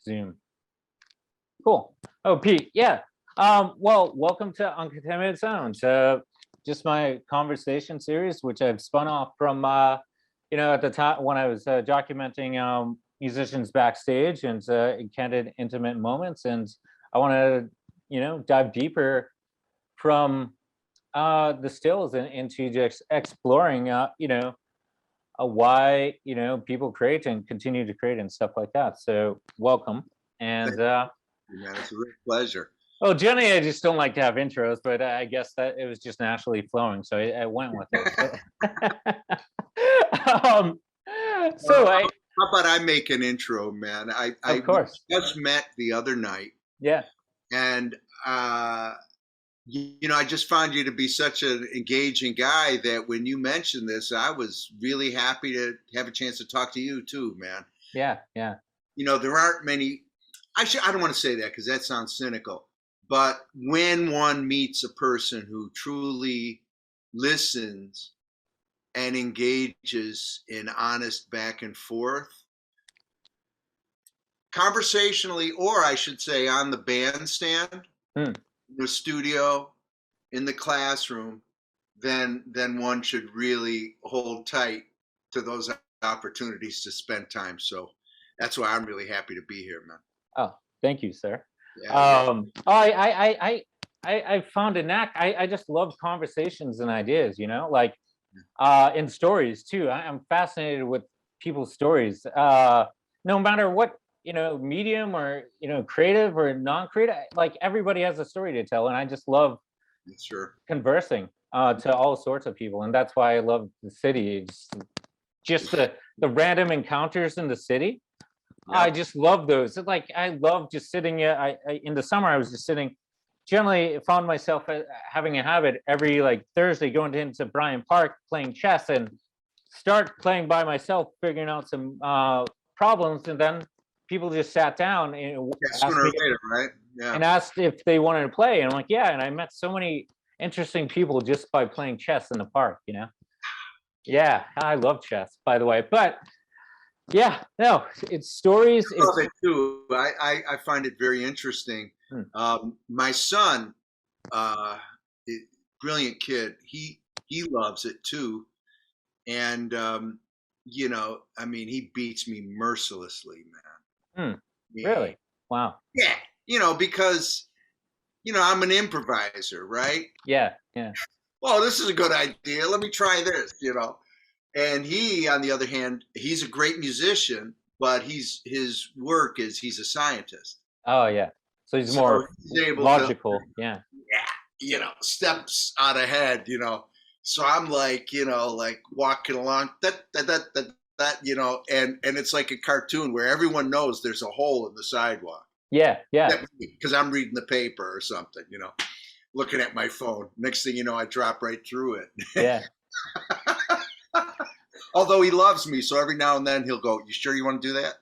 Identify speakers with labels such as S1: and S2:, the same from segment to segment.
S1: Zoom. Cool. Oh, Pete, yeah. Well, welcome to Uncontaminated Sounds. Just my conversation series, which I've spun off from, at the time when I was documenting musicians backstage and candid, intimate moments. And I want to, dive deeper from the stills and into just exploring, why, people create and continue to create and stuff like that. So welcome. And
S2: Man, it's a real pleasure.
S1: well, generally, I just don't like to have intros, but I guess that it was just naturally flowing, so I went with it. um, so I,
S2: How about I make an intro, man? I
S1: of course,
S2: just met the other night,
S1: yeah,
S2: and I just found you to be such an engaging guy that when you mentioned this, I was really happy to have a chance to talk to you too, man.
S1: yeah, yeah,
S2: There aren't many. I don't want to say that because that sounds cynical. But when one meets a person who truly listens and engages in honest back and forth, conversationally, or I should say on the bandstand,
S1: Hmm.
S2: in the studio, in the classroom, then one should really hold tight to those opportunities to spend time. So that's why I'm really happy to be here, man.
S1: Oh, thank you, sir.
S2: Yeah.
S1: I found a knack. I just love conversations and ideas. In stories too. I'm fascinated with people's stories. No matter what medium or creative or non-creative, like everybody has a story to tell, and I just love
S2: Sure.
S1: conversing to all sorts of people, and that's why I love the city. It's just the random encounters in the city.
S2: Yeah.
S1: I just love those. Like I love just sitting. In the summer, I was just sitting. Generally, found myself having a habit every Thursday going into Bryant Park playing chess and start playing by myself, figuring out some problems, and then people just sat down and
S2: Sooner or later, right? Yeah.
S1: and asked if they wanted to play, and I'm like, yeah. And I met so many interesting people just by playing chess in the park. Yeah, I love chess, by the way, but. Yeah, no, it's stories.
S2: I love it too. I find it very interesting. My son, brilliant kid, he loves it too, and he beats me mercilessly, man.
S1: Really? Wow.
S2: Yeah, because I'm an improviser, right?
S1: Yeah, yeah.
S2: Oh, this is a good idea. Let me try this. And he, on the other hand, he's a great musician, but his work is he's a scientist.
S1: Oh, yeah. So he's more
S2: able
S1: logical.
S2: Yeah, steps out ahead. So I'm like walking along that, and it's like a cartoon where everyone knows there's a hole in the sidewalk.
S1: Yeah, yeah.
S2: Because I'm reading the paper or something, looking at my phone. Next thing you know, I drop right through it.
S1: Yeah.
S2: Although he loves me, so every now and then he'll go, "You sure you want to do
S1: that?"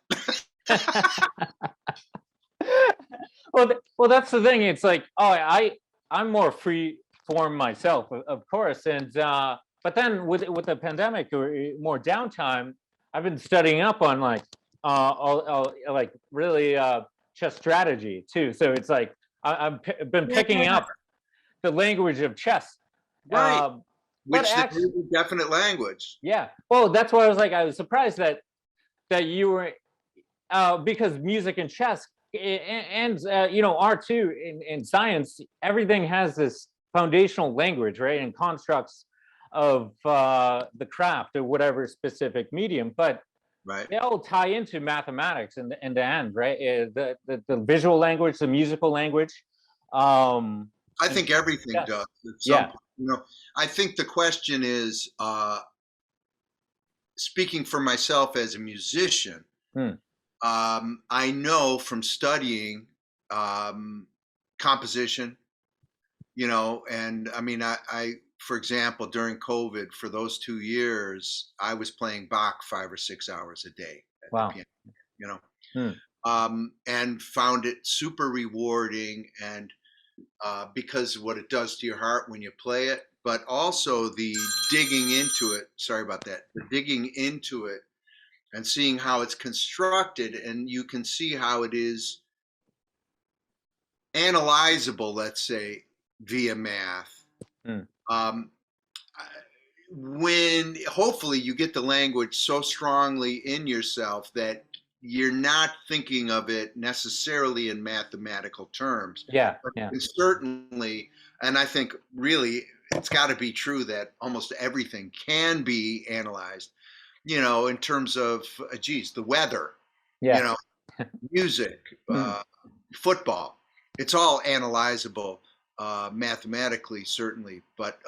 S1: well, that's the thing. It's like, I'm more free form myself, of course, and but then with the pandemic or more downtime, I've been studying up on really chess strategy too. So it's like I've been picking up the language of chess.
S2: Right. Which is a definite language.
S1: Yeah. Well, that's why I was surprised that you were because music and chess and art too in science, everything has this foundational language, right? And constructs of the craft or whatever specific medium, but
S2: right.
S1: They all tie into mathematics in the end, right? The visual language, the musical language.
S2: I think everything does.
S1: Yeah.
S2: I think the question is, speaking for myself as a musician, I know from studying composition, and I, for example, during COVID, for those 2 years, I was playing Bach 5 or 6 hours a day at the piano, and found it super rewarding and because of what it does to your heart when you play it, but also the digging into it. Sorry about that. The digging into it and seeing how it's constructed, and you can see how it is analyzable, let's say, via math.
S1: Mm.
S2: Um, when hopefully you get the language so strongly in yourself that you're not thinking of it necessarily in mathematical terms,
S1: Yeah,
S2: but
S1: yeah,
S2: certainly, and I think really it's got to be true that almost everything can be analyzed, in terms of, geez, the weather, you
S1: yeah.
S2: know, music,
S1: Mm.
S2: football. It's all analyzable mathematically, certainly. But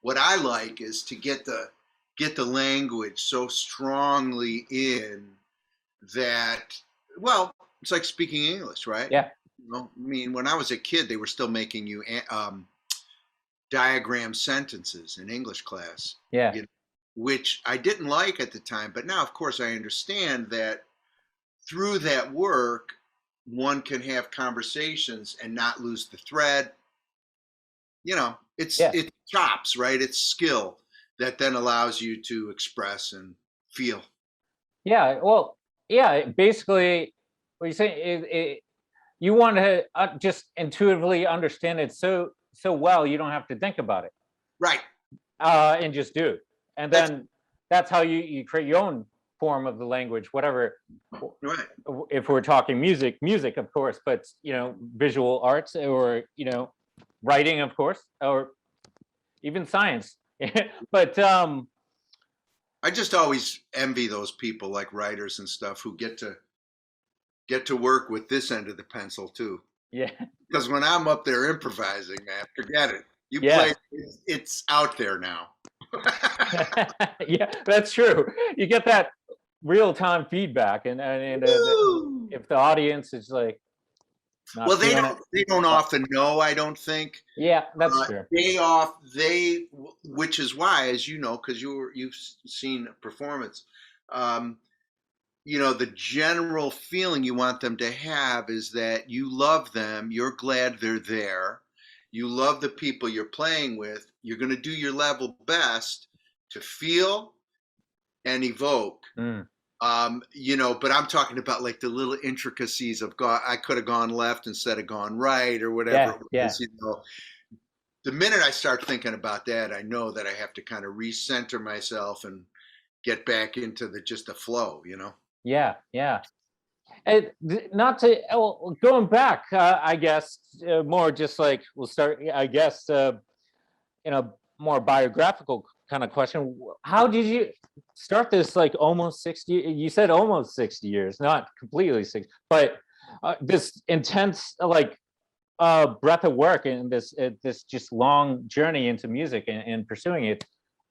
S2: what I like is to get the language so strongly in that, well, it's like speaking English, right?
S1: Yeah,
S2: I mean, when I was a kid, they were still making you diagram sentences in English class,
S1: yeah.
S2: you know, which I didn't like at the time. But now, of course, I understand that through that work, one can have conversations and not lose the thread. It's
S1: Yeah.
S2: chops, right? It's skill that then allows you to express and feel.
S1: Yeah, well, yeah, basically what you're saying is you want to just intuitively understand it so well you don't have to think about it,
S2: Right.
S1: and just do it. And
S2: That's
S1: then that's how you create your own form of the language, whatever.
S2: right.
S1: If we're talking music, of course, but visual arts, or writing, of course, or even science. But
S2: I just always envy those people like writers and stuff who get to work with this end of the pencil too.
S1: yeah,
S2: Because when I'm up there improvising, man, forget it. You play,
S1: yes.
S2: it's out there now.
S1: Yeah, that's true. You get that real time feedback, and if the audience is like
S2: Well,
S1: not
S2: they
S1: feeling it,
S2: don't they don't
S1: uh,
S2: often know, I don't think.
S1: yeah, that's true.
S2: Which is why, as you know, because you've seen a performance, um, the general feeling you want them to have is that you love them, you're glad they're there, you love the people you're playing with, you're going to do your level best to feel and evoke.
S1: Mm,
S2: But I'm talking about like the little intricacies of God. I could have gone left instead of gone right, or whatever
S1: yeah,
S2: it
S1: yeah,
S2: was. The minute I start thinking about that, I know that I have to kind of recenter myself and get back into just the flow.
S1: yeah, yeah. And not to going back, I guess, more just like we'll start. I guess in a more biographical kind of question. How did you start this? Like almost 60. You said almost 60 years, not completely 60, but this intense breadth of work and this just long journey into music and pursuing it.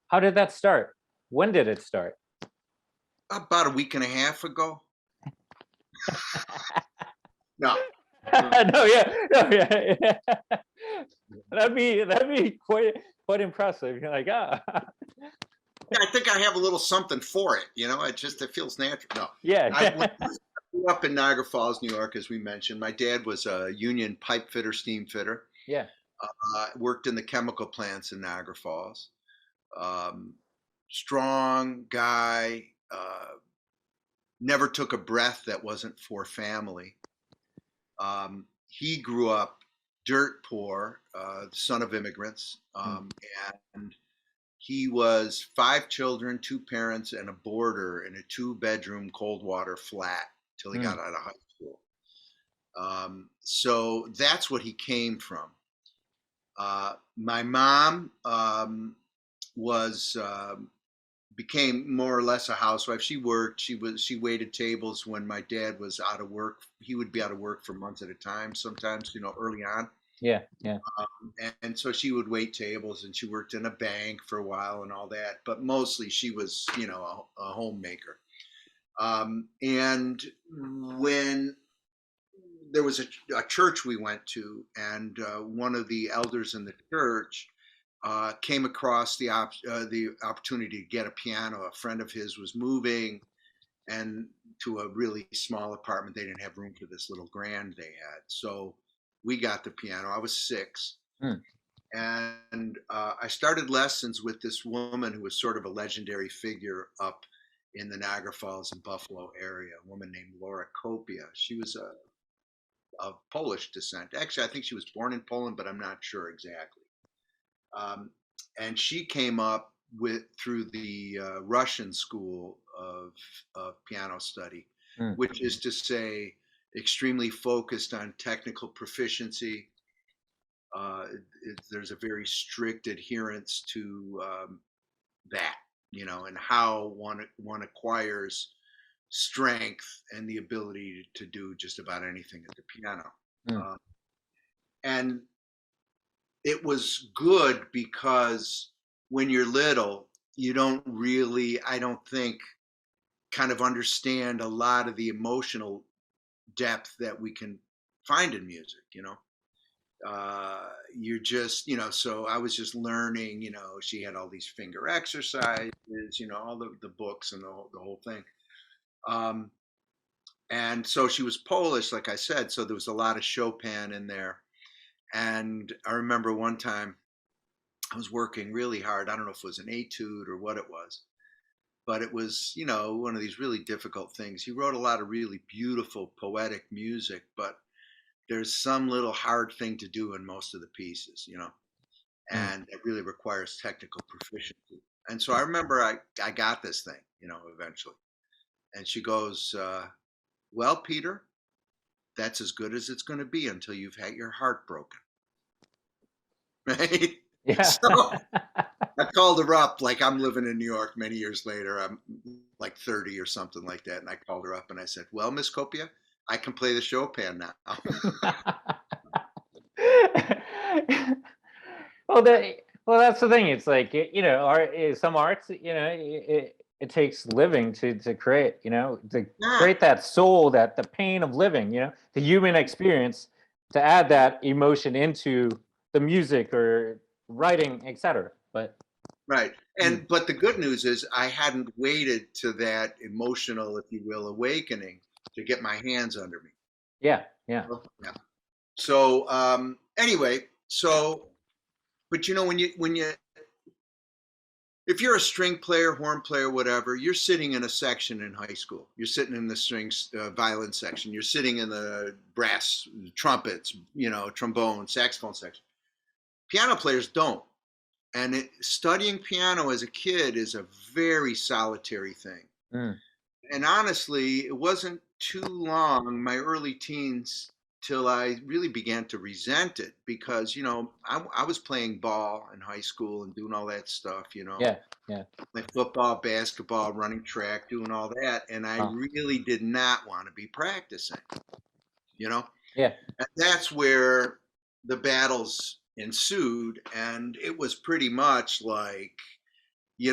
S1: How did that start? When did it start?
S2: About a week and a half ago. No.
S1: No, yeah, no, yeah, yeah. That'd be quite impressive. You're like,
S2: I think I have a little something for it. It feels natural. No,
S1: yeah,
S2: I
S1: yeah,
S2: grew up in Niagara Falls, New York, as we mentioned. My dad was a union pipe fitter, steam fitter.
S1: yeah.
S2: Worked in the chemical plants in Niagara Falls. Um, Strong guy. Never took a breath that wasn't for family. He grew up dirt poor, the son of immigrants,
S1: Mm,
S2: and he was 5 children, 2 parents, and a boarder in a 2-bedroom cold water flat till he got
S1: mm,
S2: out of high school. So that's what he came from. My mom was became more or less a housewife. She worked. She waited tables when my dad was out of work. He would be out of work for months at a time. Sometimes, early on.
S1: yeah, yeah.
S2: And so she would wait tables, and she worked in a bank for a while and all that. But mostly she was, a homemaker. And when there was a church we went to, and one of the elders in the church came across the opportunity to get a piano. A friend of his was moving, and to a really small apartment. They didn't have room for this little grand they had. So we got the piano. I was 6.
S1: Mm,
S2: And I started lessons with this woman who was sort of a legendary figure up in the Niagara Falls and Buffalo area, a woman named Laura Kopia. She was of Polish descent. Actually, I think she was born in Poland, but I'm not sure exactly. And she came up through the Russian school of piano study, which is to say, extremely focused on technical proficiency. There's a very strict adherence to that, and how one acquires strength and the ability to do just about anything at the piano. And it was good because when you're little, you don't really, I don't think, kind of understand a lot of the emotional depth that we can find in music, you're just, so I was just learning, she had all these finger exercises, all the books and the whole thing. And so she was Polish, like I said, so there was a lot of Chopin in there. And I remember one time I was working really hard. I don't know if it was an etude or what it was, but it was, one of these really difficult things. He wrote a lot of really beautiful poetic music, but there's some little hard thing to do in most of the pieces, and it really requires technical proficiency. And so I remember I got this thing, eventually. And she goes, well, Peter, that's as good as it's going to be until you've had your heart broken. Right?
S1: Yeah.
S2: So I called her up, like I'm living in New York many years later. I'm like 30 or something like that. And I called her up and I said, well, Miss Kopia, I can play the Chopin now.
S1: Well, that's the thing. It's like, some arts, it takes living to create, to create that soul, that the pain of living, the human experience, to add that emotion into the music or writing, etc. But
S2: right. But the good news is I hadn't waited to that emotional, if you will, awakening to get my hands under me.
S1: Yeah.
S2: So anyway, but if you're a string player, horn player, whatever, you're sitting in a section in high school. You're sitting in the strings, violin section. You're sitting in the brass, trumpets, trombone, saxophone section. Piano players don't. And studying piano as a kid is a very solitary thing. And honestly, it wasn't too long, my early teens, till I really began to resent it because, I was playing ball in high school and doing all that stuff,
S1: Yeah.
S2: Like football, basketball, running track, doing all that. And I really did not want to be practicing, Yeah. And that's where the battles ensued. And it was pretty much like, you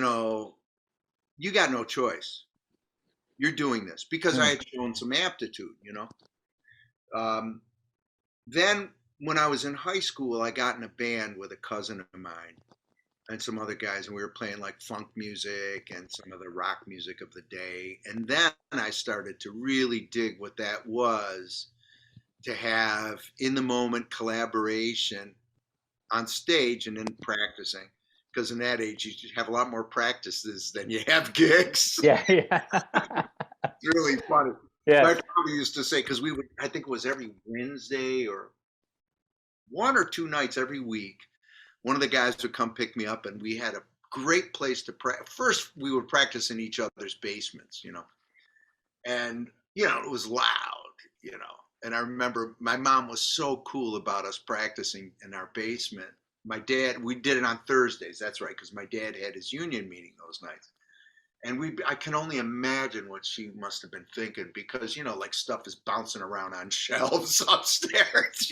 S2: got no choice. You're doing this because I had shown some aptitude, Then when I was in high school, I got in a band with a cousin of mine and some other guys, and we were playing like funk music and some of the rock music of the day. And then I started to really dig what that was, to have in the moment collaboration on stage and in practicing. Because in that age, you have a lot more practices than you have gigs.
S1: Yeah.
S2: It's really funny.
S1: Yeah.
S2: My father used to say, because I think it was every Wednesday or 1 or 2 nights every week, one of the guys would come pick me up, and we had a great place to practice. First, we would practice in each other's basements, and, it was loud, and I remember my mom was so cool about us practicing in our basement. My dad, we did it on Thursdays. That's right. Because my dad had his union meeting those nights. And I can only imagine what she must have been thinking because, like stuff is bouncing around on shelves upstairs,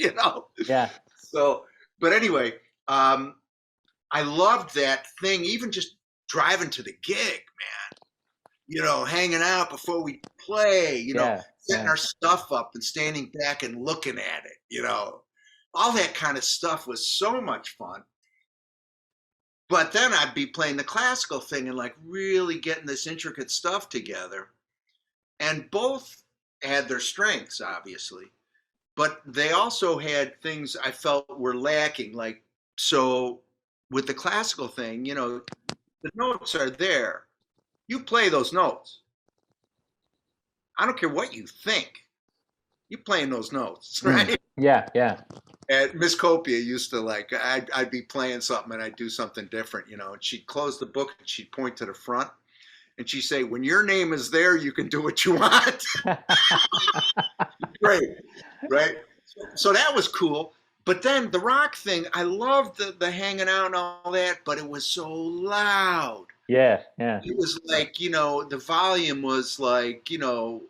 S1: Yeah.
S2: So, but anyway, I loved that thing, even just driving to the gig, man, hanging out before we play, setting our stuff up and standing back and looking at it, all that kind of stuff was so much fun. But then I'd be playing the classical thing and like really getting this intricate stuff together. And both had their strengths, obviously, but they also had things I felt were lacking. Like, so with the classical thing, the notes are there. you play those notes. I don't care what you think. You playing those notes, right?
S1: Yeah, yeah.
S2: And Miss Copia used to like, I'd be playing something and I'd do something different, you know, and she'd close the book and she'd point to the front and she'd say, when your name is there, you can do what you want. Great, right? So that was cool. But then the rock thing, I loved the hanging out and all that, but it was so loud.
S1: Yeah, yeah.
S2: It was like, you know, the volume was like, you know,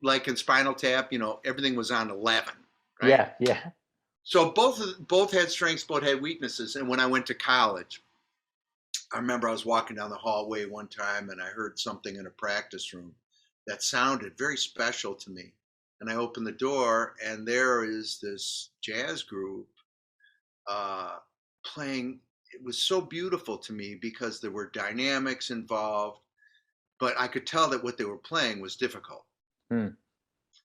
S2: like in Spinal Tap, you know, everything was on 11, right?
S1: Yeah, yeah.
S2: So both had strengths, both had weaknesses. And when I went to college, I remember I was walking down the hallway one time and I heard something in a practice room that sounded very special to me. And I opened the door and there is this jazz group playing. It was so beautiful to me because there were dynamics involved, but I could tell that what they were playing was difficult.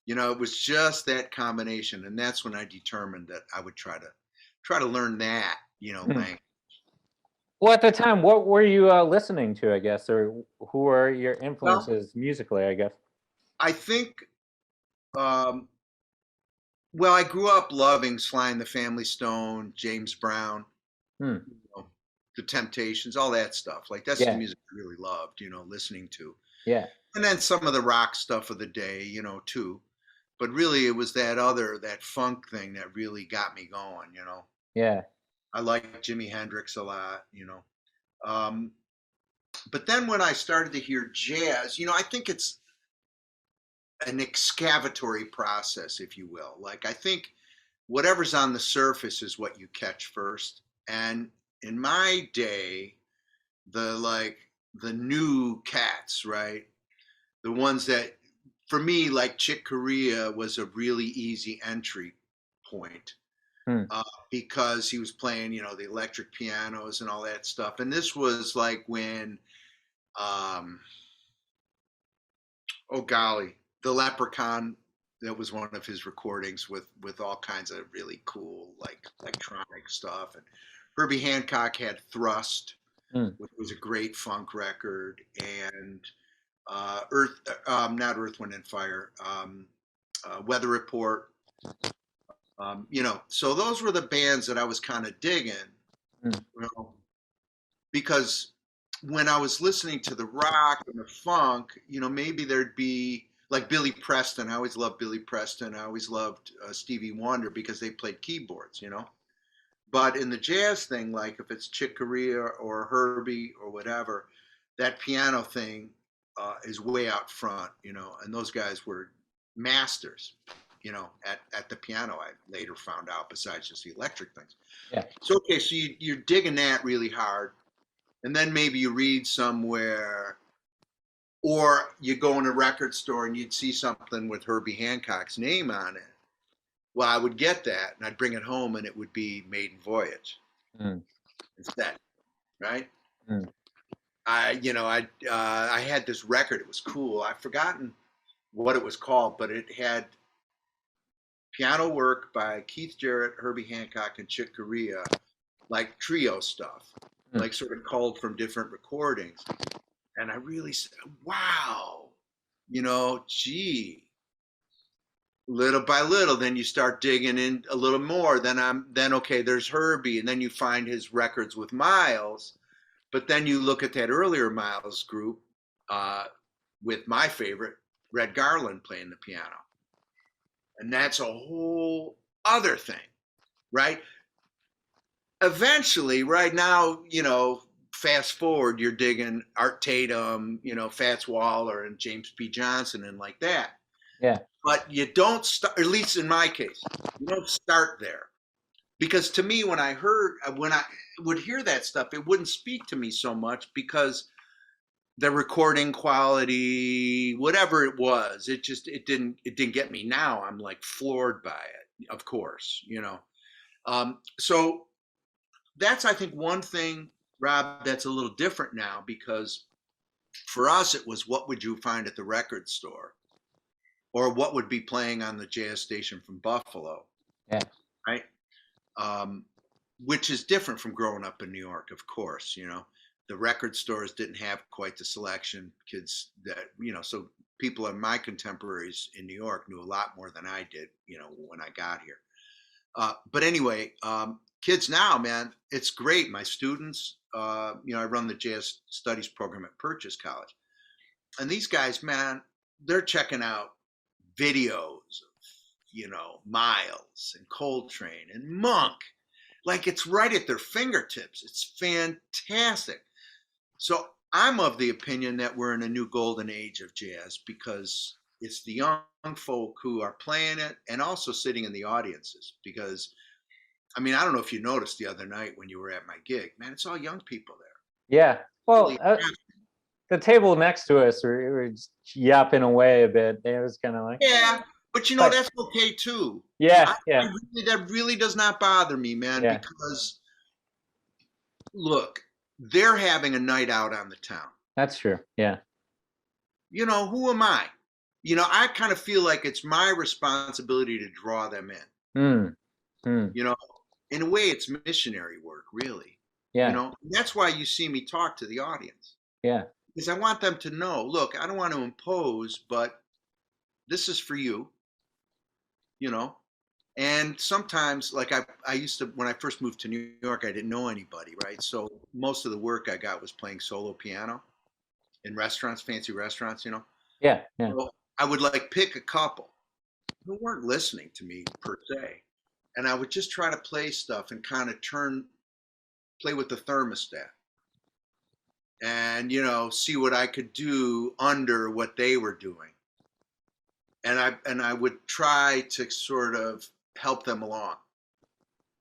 S2: You know, it was just that combination. And that's when I determined that I would try to learn that, you know, language.
S1: Well, at the time, what were you listening to, I guess, or who were your influences musically, I guess?
S2: I think, well, I grew up loving Sly and the Family Stone, James Brown, you know, The Temptations, all that stuff. Like that's the music I really loved, you know, listening to.
S1: Yeah.
S2: And then some of the rock stuff of the day, you know, too. But really it was that funk thing that really got me going, you know.
S1: Yeah.
S2: I like Jimi Hendrix a lot, you know. But then when I started to hear jazz, you know, I think it's an excavatory process, if you will. Like I think whatever's on the surface is what you catch first. And in my day, the new cats, right? The ones that, for me, like Chick Corea was a really easy entry point. Because he was playing, you know, the electric pianos and all that stuff. And this was like when, oh golly, the Leprechaun. That was one of his recordings with all kinds of really cool like electronic stuff. And Herbie Hancock had Thrust, which was a great funk record, and not Earth, Wind and Fire, Weather Report. You know, so those were the bands that I was kind of digging, you know, because when I was listening to the rock and the funk, you know, maybe there'd be like Billy Preston. I always loved Billy Preston. I always loved Stevie Wonder because they played keyboards, you know. But in the jazz thing, like if it's Chick Corea or Herbie or whatever, that piano thing is way out front, you know, and those guys were masters, you know, at the piano. I later found out, besides just the electric things.
S1: Yeah.
S2: So okay, so you're digging that really hard, and then maybe you read somewhere, or you go in a record store and you'd see something with Herbie Hancock's name on it. Well, I would get that and I'd bring it home, and it would be Maiden Voyage instead, right? I had this record. It was cool. I've forgotten what it was called, but it had piano work by Keith Jarrett, Herbie Hancock, and Chick Corea, like trio stuff, like sort of culled from different recordings. And I really said, wow, you know, gee. Little by little, then you start digging in a little more. Then okay, there's Herbie, and then you find his records with Miles. But then you look at that earlier Miles group with my favorite, Red Garland, playing the piano. And that's a whole other thing, right? Eventually, right now, you know, fast forward, you're digging Art Tatum, you know, Fats Waller and James P. Johnson and like that.
S1: Yeah.
S2: But you don't start, at least in my case, you don't start there. Because to me, when I would hear that stuff, it wouldn't speak to me so much because the recording quality, whatever it was, it didn't get me. Now I'm like floored by it, of course, you know. So that's, I think, one thing, Rob, that's a little different now, because for us, it was what would you find at the record store, or what would be playing on the jazz station from Buffalo.
S1: Yeah.
S2: Right. Which is different from growing up in New York, of course, you know. the record stores didn't have quite the selection. Kids that, so people in my contemporaries in New York knew a lot more than I did, when I got here. But anyway, kids now, man, it's great. My students, I run the jazz studies program at Purchase College. And these guys, man, they're checking out videos of, Miles and Coltrane and Monk. Like, it's right at their fingertips. It's fantastic. So I'm of the opinion that we're in a new golden age of jazz, because it's the young folk who are playing it and also sitting in the audiences. Because, I don't know if you noticed the other night when you were at my gig, man, it's all young people there.
S1: Yeah. Well, the table next to us, we were just yapping away a bit. It was kind of like,
S2: yeah, but that's okay too.
S1: Yeah,
S2: that really does not bother me, man, because look, they're having a night out on the town.
S1: That's true. Yeah.
S2: Who am I? I kind of feel like it's my responsibility to draw them in. In a way, it's missionary work, really.
S1: Yeah.
S2: That's why you see me talk to the audience.
S1: Yeah.
S2: Because I want them to know, look, I don't want to impose, but this is for you. And sometimes, like I used to, when I first moved to New York, I didn't know anybody, right? So most of the work I got was playing solo piano in restaurants, fancy restaurants,
S1: Yeah.
S2: So I would pick a couple who weren't listening to me per se. And I would just try to play stuff and kind of play with the thermostat and, see what I could do under what they were doing. And I would try to sort of help them along.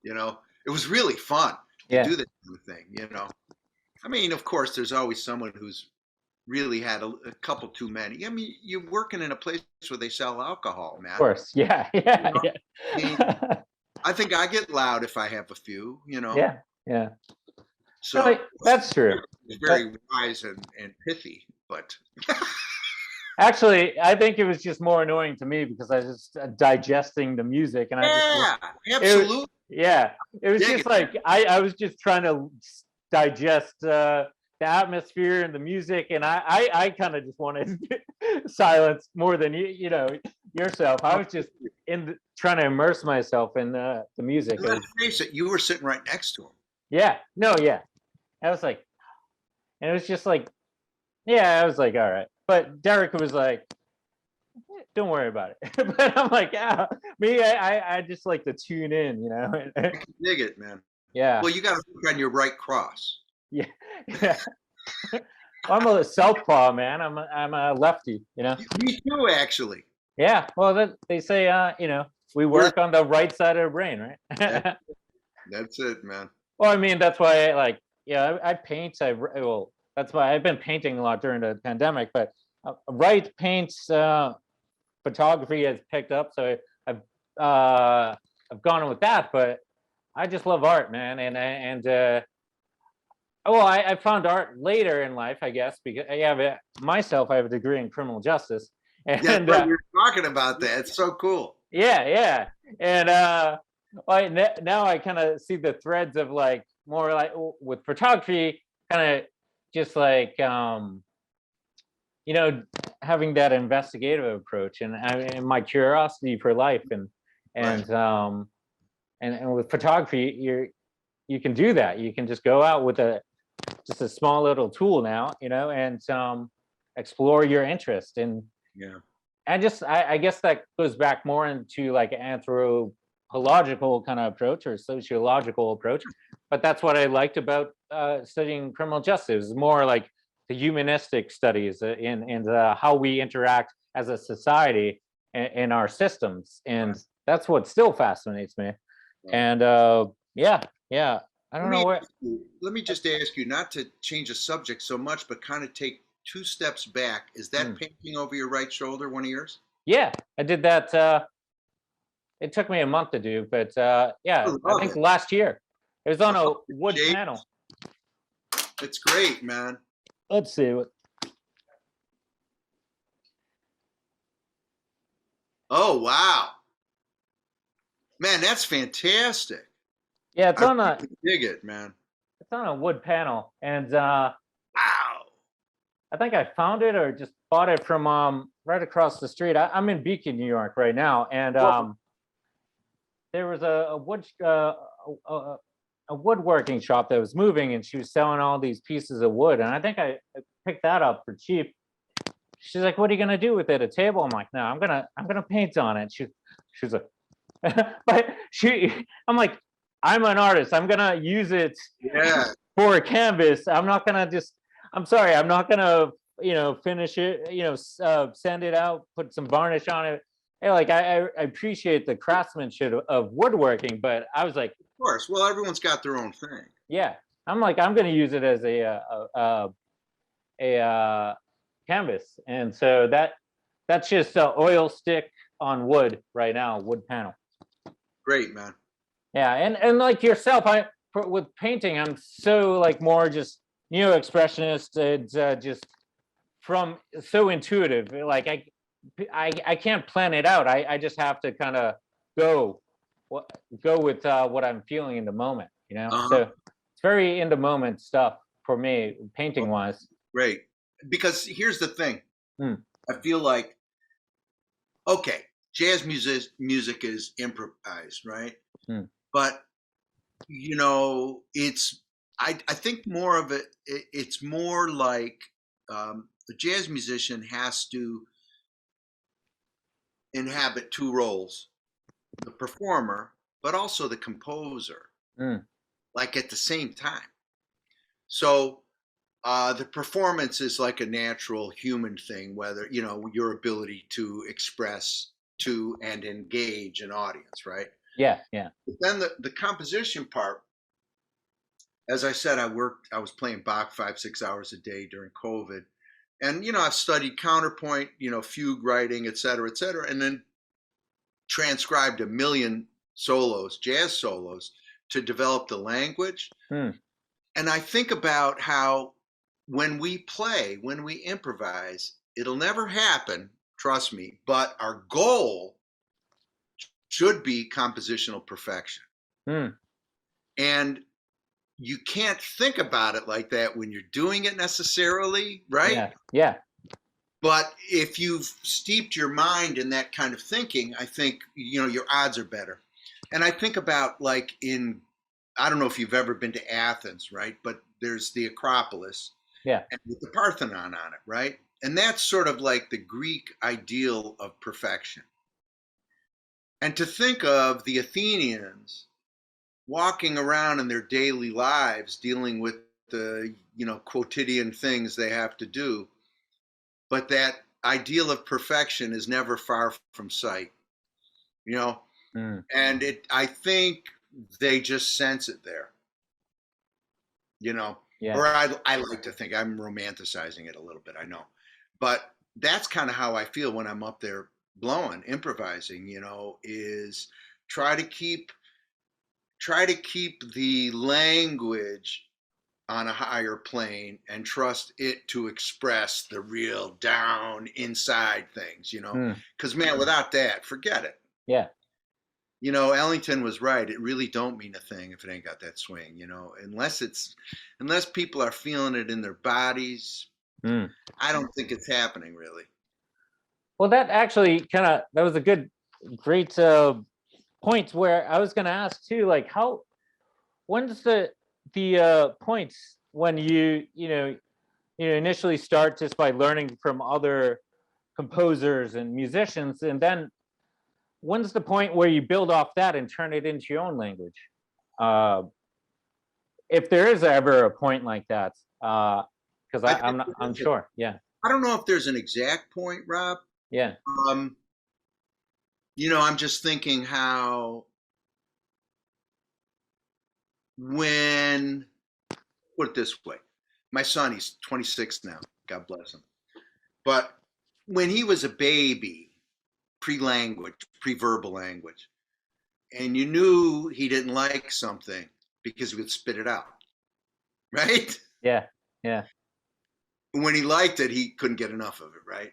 S2: It was really fun to do that kind of thing. Of course, there's always someone who's really had a couple too many. You're working in a place where they sell alcohol, man.
S1: Of course, yeah.
S2: I think I get loud if I have a few.
S1: Yeah.
S2: So
S1: that's true.
S2: It's very wise and pithy, but.
S1: Actually, I think it was just more annoying to me because I was just digesting the music, and
S2: absolutely.
S1: It was just like I was just trying to digest the atmosphere and the music, and I kind of just wanted silence more than yourself. I was just trying to immerse myself in the music.
S2: Let's face it, you were sitting right next to him.
S1: Yeah. No. Yeah. I was like, and it was just like, I was like, all right. But Derek was like, don't worry about it. But I'm like, I just like to tune in,
S2: I can dig it, man.
S1: Yeah.
S2: Well, you got to look on your right cross.
S1: Yeah. I'm a southpaw, man. I'm a lefty,
S2: Me too, actually.
S1: Yeah. Well, they say, we work on the right side of the brain, right?
S2: That's it, man.
S1: Well, that's why I paint. That's why I've been painting a lot during the pandemic, but Wright paints, photography has picked up, so I've gone with that. But I just love art, man, I found art later in life, I guess, because I have a degree in criminal justice, and
S2: you're talking about that. It's so cool.
S1: Yeah, and now I kind of see the threads of more with photography, kind of just having that investigative approach and my curiosity for life and with photography, you can do that. You can just go out with just a small little tool now, and explore your interest. And I guess that goes back more into anthropological kind of approach or sociological approach. But that's what I liked about studying criminal justice. It's more like the humanistic studies and how we interact as a society in our systems. And that's what still fascinates me. And I don't know where.
S2: Let me just ask you, not to change the subject so much, but kind of take 2 steps back. Is that painting over your right shoulder one of yours?
S1: Yeah, I did that. It took me a month to do, but I think last year. It was on a wood panel.
S2: It's great, man.
S1: Let's see what.
S2: Oh, wow. Man, that's fantastic.
S1: Yeah, it's on a.
S2: Dig it, man.
S1: it's on a wood panel, and
S2: Wow.
S1: I think I found it or just bought it from right across the street. I'm in Beacon, New York right now, and there was a woodworking shop that was moving, and she was selling all these pieces of wood, and I think I picked that up for cheap. She's like, "What are you gonna do with it? A table?" I'm like, "No, I'm gonna paint on it." She's like, but I'm like, "I'm an artist. I'm gonna use it
S2: Yeah.
S1: for a canvas. I'm not gonna just. I'm sorry. I'm not gonna finish it. Sand it out, put some varnish on it. Hey, like I appreciate the craftsmanship of woodworking, but I was like,
S2: Of course. Well, everyone's got their own thing.
S1: yeah, I'm like, I'm gonna use it as a canvas, and so that's just oil stick on wood right now, wood panel.
S2: Great, man.
S1: Yeah, and like yourself, with painting, I'm so like more just neo-expressionist. It's just from so intuitive. Like I can't plan it out. I just have to kind of go go with what I'm feeling in the moment. So it's very in the moment stuff for me, painting wise.
S2: Great. Because here's the thing.
S1: Hmm.
S2: I feel like, okay, jazz music is improvised, right?
S1: Hmm.
S2: But it's I think more of it's more like the jazz musician has to inhabit two roles: the performer, but also the composer, like at the same time. So the performance is like a natural human thing, whether your ability to express to and engage an audience, right?
S1: Yeah, yeah.
S2: But then the composition part, as I said, I was playing Bach 5-6 hours a day during COVID, and I've studied counterpoint, fugue writing, et cetera, and then transcribed a million solos, jazz solos, to develop the language. And I think about how when we play, when we improvise, it'll never happen, trust me, but our goal should be compositional perfection. And you can't think about it like that when you're doing it necessarily, right?
S1: Yeah, yeah.
S2: But if you've steeped your mind in that kind of thinking, I think, your odds are better. And I think about like I don't know if you've ever been to Athens, right? But there's the Acropolis.
S1: Yeah.
S2: And with the Parthenon on it, right? And that's sort of like the Greek ideal of perfection. And to think of the Athenians walking around in their daily lives dealing with the, quotidian things they have to do, but that ideal of perfection is never far from sight, and I think they just sense it there,
S1: Yeah.
S2: Or I like to think I'm romanticizing it a little bit, I know, but that's kind of how I feel when I'm up there blowing, improvising, is try to keep the language on a higher plane and trust it to express the real down inside things, because man, without that, forget it.
S1: Yeah.
S2: Ellington was right. It really don't mean a thing if it ain't got that swing, unless people are feeling it in their bodies. I don't think it's happening really.
S1: Well, that actually that was a great point where I was going to ask too, like when's the points when you initially start just by learning from other composers and musicians, and then when's the point where you build off that and turn it into your own language? If there is ever a point like that, because I'm sure. Yeah.
S2: I don't know if there's an exact point, Rob.
S1: Yeah.
S2: I'm just thinking how put it this way, my son, he's 26 now, God bless him. But when he was a baby, pre-language, pre-verbal language, and you knew he didn't like something because he would spit it out, right?
S1: Yeah, yeah.
S2: When he liked it, he couldn't get enough of it, right?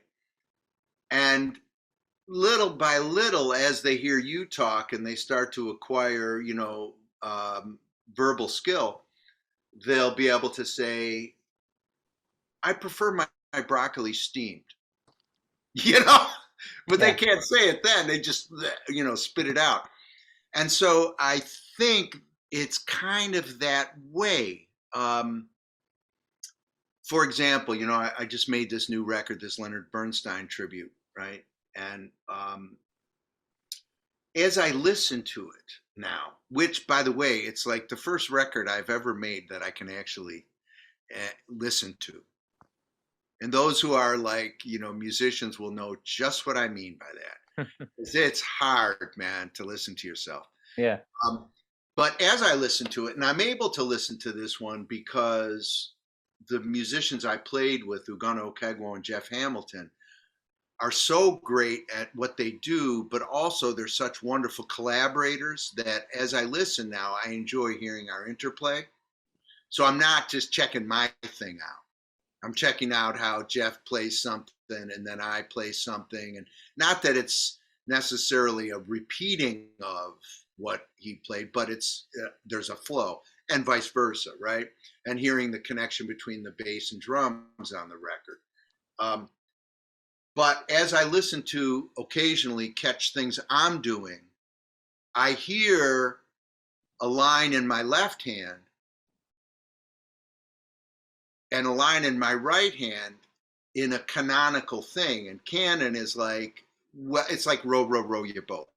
S2: And little by little, as they hear you talk and they start to acquire, verbal skill, they'll be able to say, I prefer my broccoli steamed, you know, but they
S1: Yeah.
S2: can't say it then. They just, spit it out. And so I think it's kind of that way. For example, I just made this new record, this Leonard Bernstein tribute, right? And as I listen to it now, which, by the way, it's like the first record I've ever made that I can actually listen to. And those who are like, musicians will know just what I mean by that. It's hard, man, to listen to yourself.
S1: Yeah.
S2: But as I listen to it, and I'm able to listen to this one because the musicians I played with, Ugano Okegwo and Jeff Hamilton, are so great at what they do, but also they're such wonderful collaborators that as I listen now, I enjoy hearing our interplay. So I'm not just checking my thing out. I'm checking out how Jeff plays something and then I play something. And not that it's necessarily a repeating of what he played, but there's a flow, and vice versa, right? And hearing the connection between the bass and drums on the record. But as I listen to occasionally catch things I'm doing, I hear a line in my left hand and a line in my right hand in a canonical thing. And canon is like, well, it's like row, row, row your boat.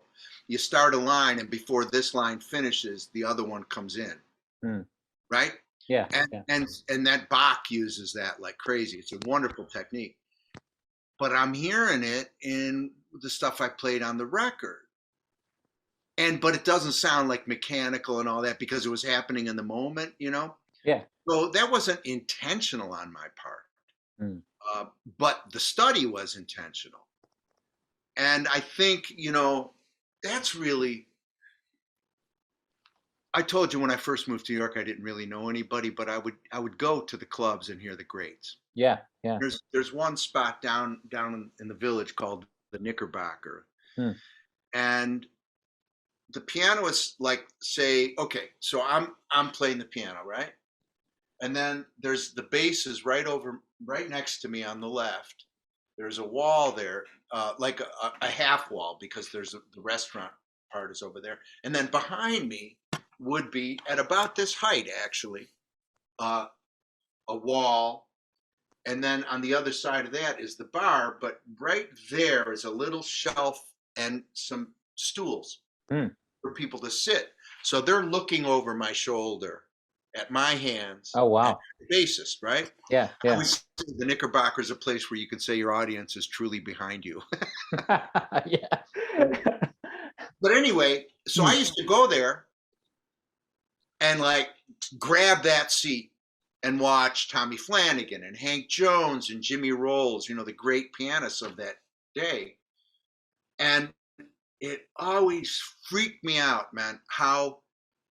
S2: You start a line, and before this line finishes, the other one comes in, right?
S1: Yeah.
S2: And that Bach uses that like crazy. It's a wonderful technique. But I'm hearing it in the stuff I played on the record. But it doesn't sound like mechanical and all that because it was happening in the moment,
S1: Yeah.
S2: So that wasn't intentional on my part. But the study was intentional. And I think, that's really, I told you when I first moved to New York, I didn't really know anybody, but I would go to the clubs and hear the greats.
S1: Yeah.
S2: There's one spot down in the village called the Knickerbocker. And the pianists like say, okay, so I'm playing the piano, right? And then there's the bass is right next to me on the left. There's a wall there, like a half wall, because the restaurant part is over there. And then behind me would be at about this height, actually, a wall. And then on the other side of that is the bar, but right there is a little shelf and some stools for people to sit. So they're looking over my shoulder at my hands.
S1: Oh, wow.
S2: The bassist, right?
S1: Yeah.
S2: I would say the Knickerbocker is a place where you could say your audience is truly behind you.
S1: Yeah.
S2: But anyway, so I used to go there and like grab that seat and watch Tommy Flanagan and Hank Jones and Jimmy Rolls, the great pianists of that day. And it always freaked me out, man, how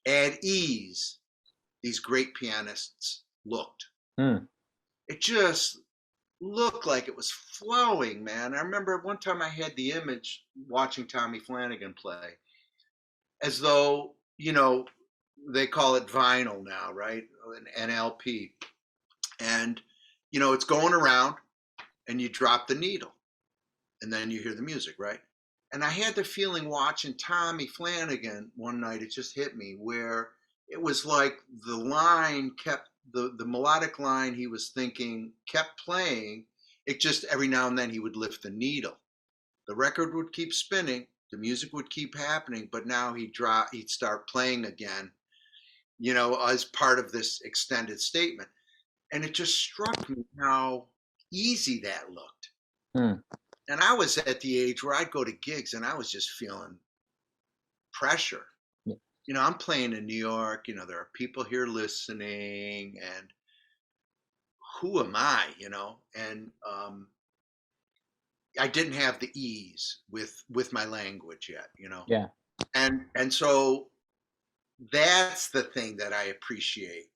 S2: at ease these great pianists looked. It just looked like it was flowing, man. I remember one time I had the image watching Tommy Flanagan play as though, they call it vinyl now, right? An LP. And, it's going around and you drop the needle and then you hear the music, right? And I had the feeling watching Tommy Flanagan one night, it just hit me, where it was like the line kept, the melodic line he was thinking kept playing. It just every now and then he would lift the needle. The record would keep spinning, the music would keep happening, but now he'd start playing again, as part of this extended statement. And it just struck me how easy that looked. And I was at the age where I'd go to gigs and I was just feeling pressure. I'm playing in New York, there are people here listening, and who am I, And I didn't have the ease with my language yet,
S1: Yeah.
S2: And so that's the thing that I appreciate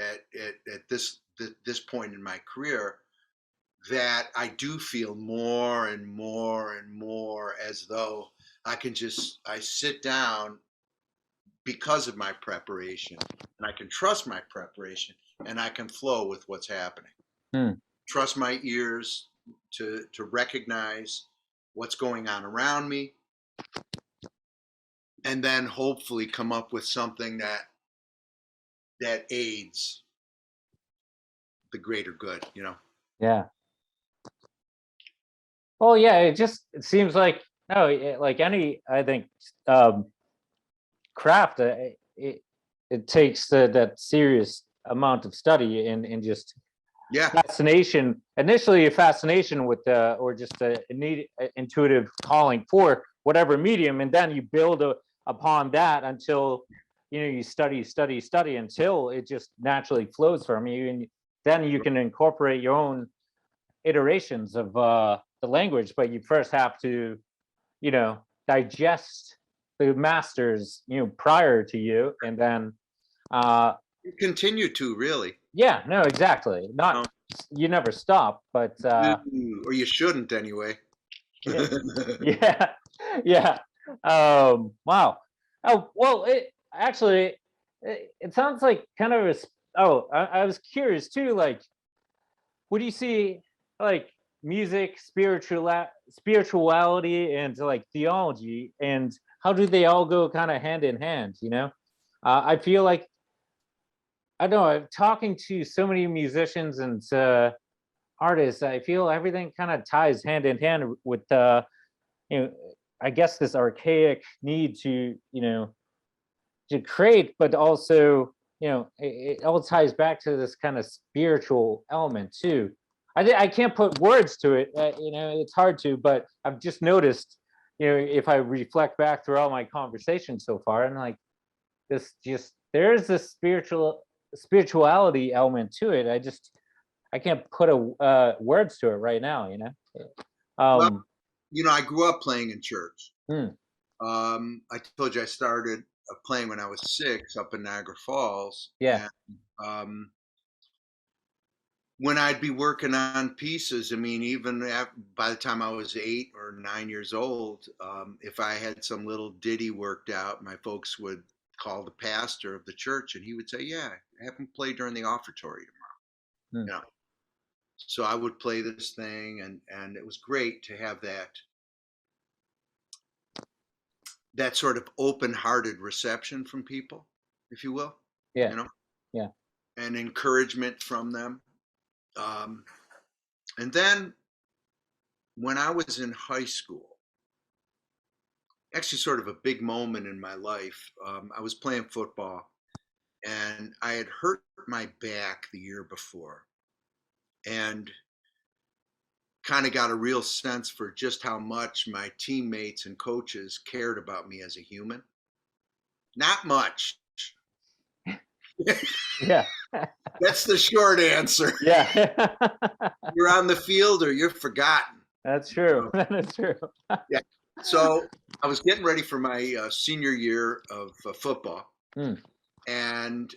S2: at this point in my career, that I do feel more and more and more as though I sit down because of my preparation, and I can trust my preparation, and I can flow with what's happening. Trust my ears to recognize what's going on around me, and then hopefully come up with something that aids the greater good, you know?
S1: Yeah. Well, yeah, it seems like, no, like any, I think, craft, it takes that serious amount of study and just fascination, initially a fascination with or just a intuitive calling for whatever medium, and then you build upon that until you study until it just naturally flows from you, and then you can incorporate your own iterations of the language. But you first have to digest the masters prior to you, and then
S2: you continue to, really.
S1: Yeah, no, exactly. Not you never stop, but
S2: or you shouldn't anyway.
S1: yeah. Yeah. Wow. Oh, well, it sounds like kind of I was curious too, like, what do you see, like, music, spirituality, and like theology, and how do they all go kind of hand in hand, I feel like, I don't know, I'm talking to so many musicians and artists, I feel everything kind of ties hand in hand with I guess this archaic need to create, but also it all ties back to this kind of spiritual element too. I can't put words to it, it's hard to, but I've just noticed, if I reflect back through all my conversations so far, and like there's this spirituality element to it. I can't put words to it right now,
S2: Well, I grew up playing in church.
S1: Hmm.
S2: I told you I started playing when I was 6 up in Niagara Falls.
S1: Yeah.
S2: And, when I'd be working on pieces, I mean, even by the time I was 8 or 9 years old, if I had some little ditty worked out, my folks would call the pastor of the church, and he would say, "Yeah, have him play during the offertory tomorrow." So I would play this thing, and it was great to have that sort of open-hearted reception from people, if you will.
S1: Yeah. Yeah.
S2: And encouragement from them. And then when I was in high school, actually sort of a big moment in my life, I was playing football, and I had hurt my back the year before, and kind of got a real sense for just how much my teammates and coaches cared about me as a human. Not much.
S1: Yeah.
S2: That's the short answer.
S1: Yeah.
S2: You're on the field or you're forgotten.
S1: That's true. That's true.
S2: Yeah. So I was getting ready for my senior year of football, and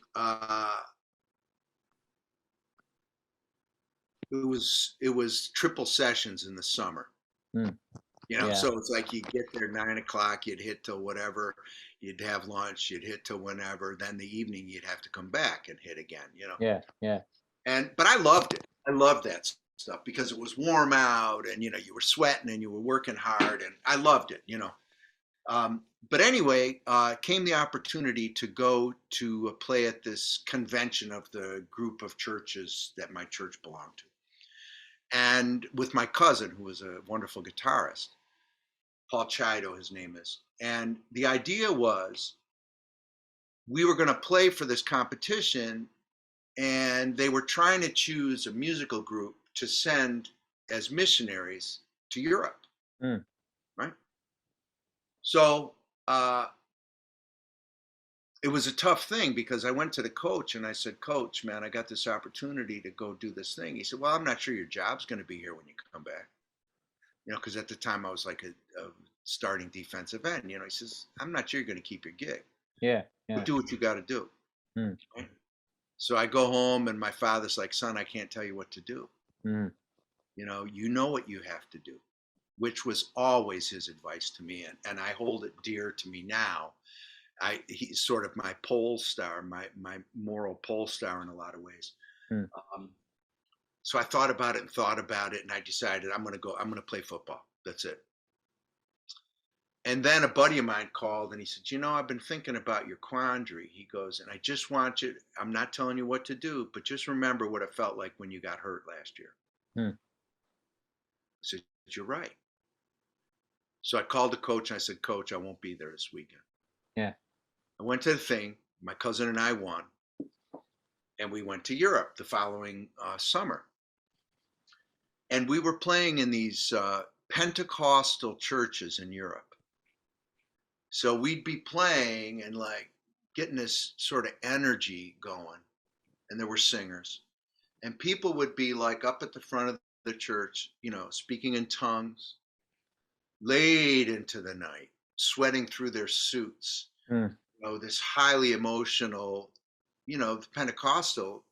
S2: it was triple sessions in the summer. So it's like you get there 9 o'clock, you'd hit till whatever, you'd have lunch, you'd hit till whenever, then the evening you'd have to come back and hit again.
S1: Yeah.
S2: But I loved it. I loved that stuff because it was warm out, and you were sweating and you were working hard, and I loved it. But anyway, came the opportunity to go to play at this convention of the group of churches that my church belonged to, and with my cousin, who was a wonderful guitarist, Paul Chido, his name is. And the idea was we were going to play for this competition, and they were trying to choose a musical group to send as missionaries to Europe. Right? So it was a tough thing because I went to the coach and I said, "Coach, man, I got this opportunity to go do this thing." He said, "Well, I'm not sure your job's going to be here when you come back." Because at the time I was like a starting defensive end. He says, "I'm not sure you're going to keep your gig.
S1: Yeah.
S2: But do what you got to do." Right? So I go home, and my father's like, "Son, I can't tell you what to do. You know what you have to do," which was always his advice to me, and I hold it dear to me now. he's sort of my pole star, my moral pole star in a lot of ways.
S1: Mm.
S2: So I thought about it and thought about it, and I decided I'm going to play football. That's it. And then a buddy of mine called and he said, I've been thinking about your quandary. He goes, and I just want you, I'm not telling you what to do, but just remember what it felt like when you got hurt last year.
S1: Mm.
S2: I said, you're right. So I called the coach and I said, Coach, I won't be there this weekend.
S1: Yeah.
S2: I went to the thing. My cousin and I won. And we went to Europe the following summer. And we were playing in these Pentecostal churches in Europe. So we'd be playing and like getting this sort of energy going. And there were singers. And people would be like up at the front of the church, speaking in tongues, late into the night, sweating through their suits.
S1: Mm.
S2: This highly emotional, the Pentecostal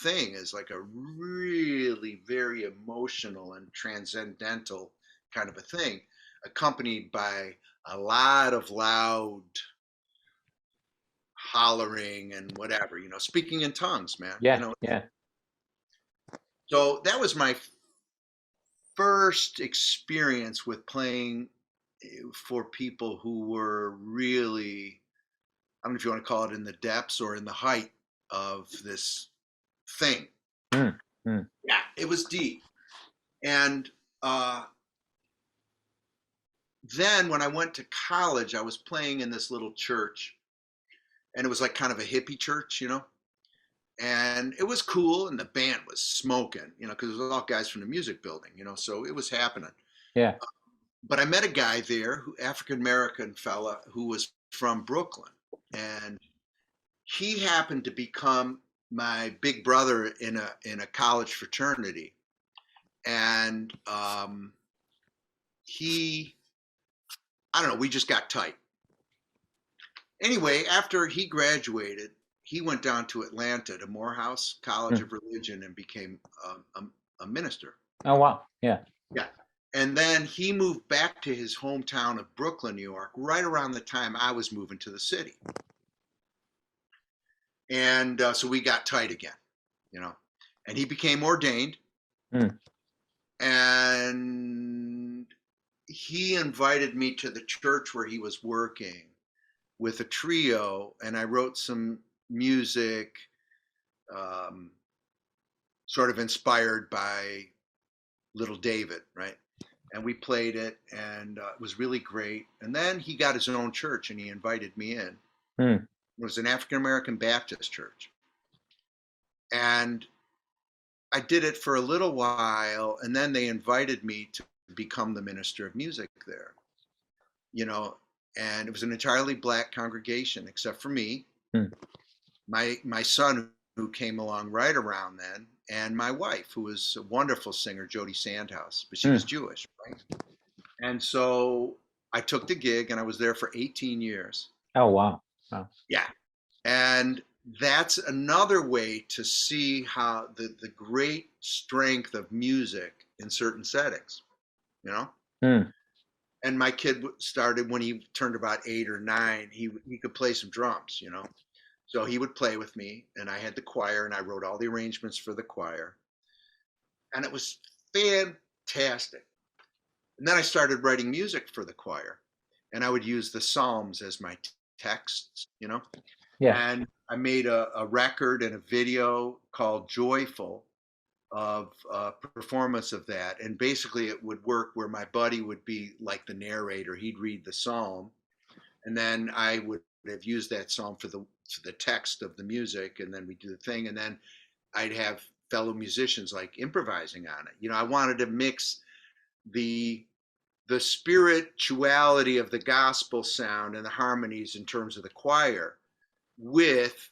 S2: thing is like a really very emotional and transcendental kind of a thing, accompanied by a lot of loud hollering and whatever, speaking in tongues, man.
S1: Yeah. Yeah.
S2: So that was my first experience with playing for people who were really, I don't know if you want to call it in the depths or in the height of this thing.
S1: Mm. Mm.
S2: Yeah, it was deep. And then when I went to college, I was playing in this little church, and it was like kind of a hippie church, and it was cool, and the band was smoking, because it was all guys from the music building, so it was happening.
S1: Yeah.
S2: But I met a guy there, African-American fella, who was from Brooklyn, and he happened to become my big brother in a college fraternity. And I don't know, we just got tight. Anyway, after he graduated, he went down to Atlanta to Morehouse College of Religion and became a minister.
S1: Oh, wow. Yeah.
S2: Yeah. And then he moved back to his hometown of Brooklyn, New York, right around the time I was moving to the city. And so we got tight again, and he became ordained.
S1: Mm.
S2: And he invited me to the church where he was working with a trio, and I wrote some music sort of inspired by Little David, right? And we played it, and it was really great. And then he got his own church, and he invited me in.
S1: Mm.
S2: It was an African-American Baptist church. And I did it for a little while, and then they invited me to become the minister of music there, and it was an entirely black congregation except for me, my son who came along right around then, and my wife, who was a wonderful singer, Jody Sandhouse, but she was Jewish, right? And so I took the gig, and I was there for 18 years.
S1: Oh, wow. Wow.
S2: Yeah. And that's another way to see how the great strength of music in certain settings, And my kid started when he turned about 8 or 9, he could play some drums, So he would play with me, and I had the choir, and I wrote all the arrangements for the choir. And it was fantastic. And then I started writing music for the choir, and I would use the Psalms as my texts,
S1: Yeah.
S2: And I made a record and a video called Joyful of a performance of that. And basically it would work where my buddy would be like the narrator. He'd read the psalm, and then I would have used that psalm for the text of the music, and then we do the thing, and then I'd have fellow musicians like improvising on it. I wanted to mix the spirituality of the gospel sound and the harmonies in terms of the choir with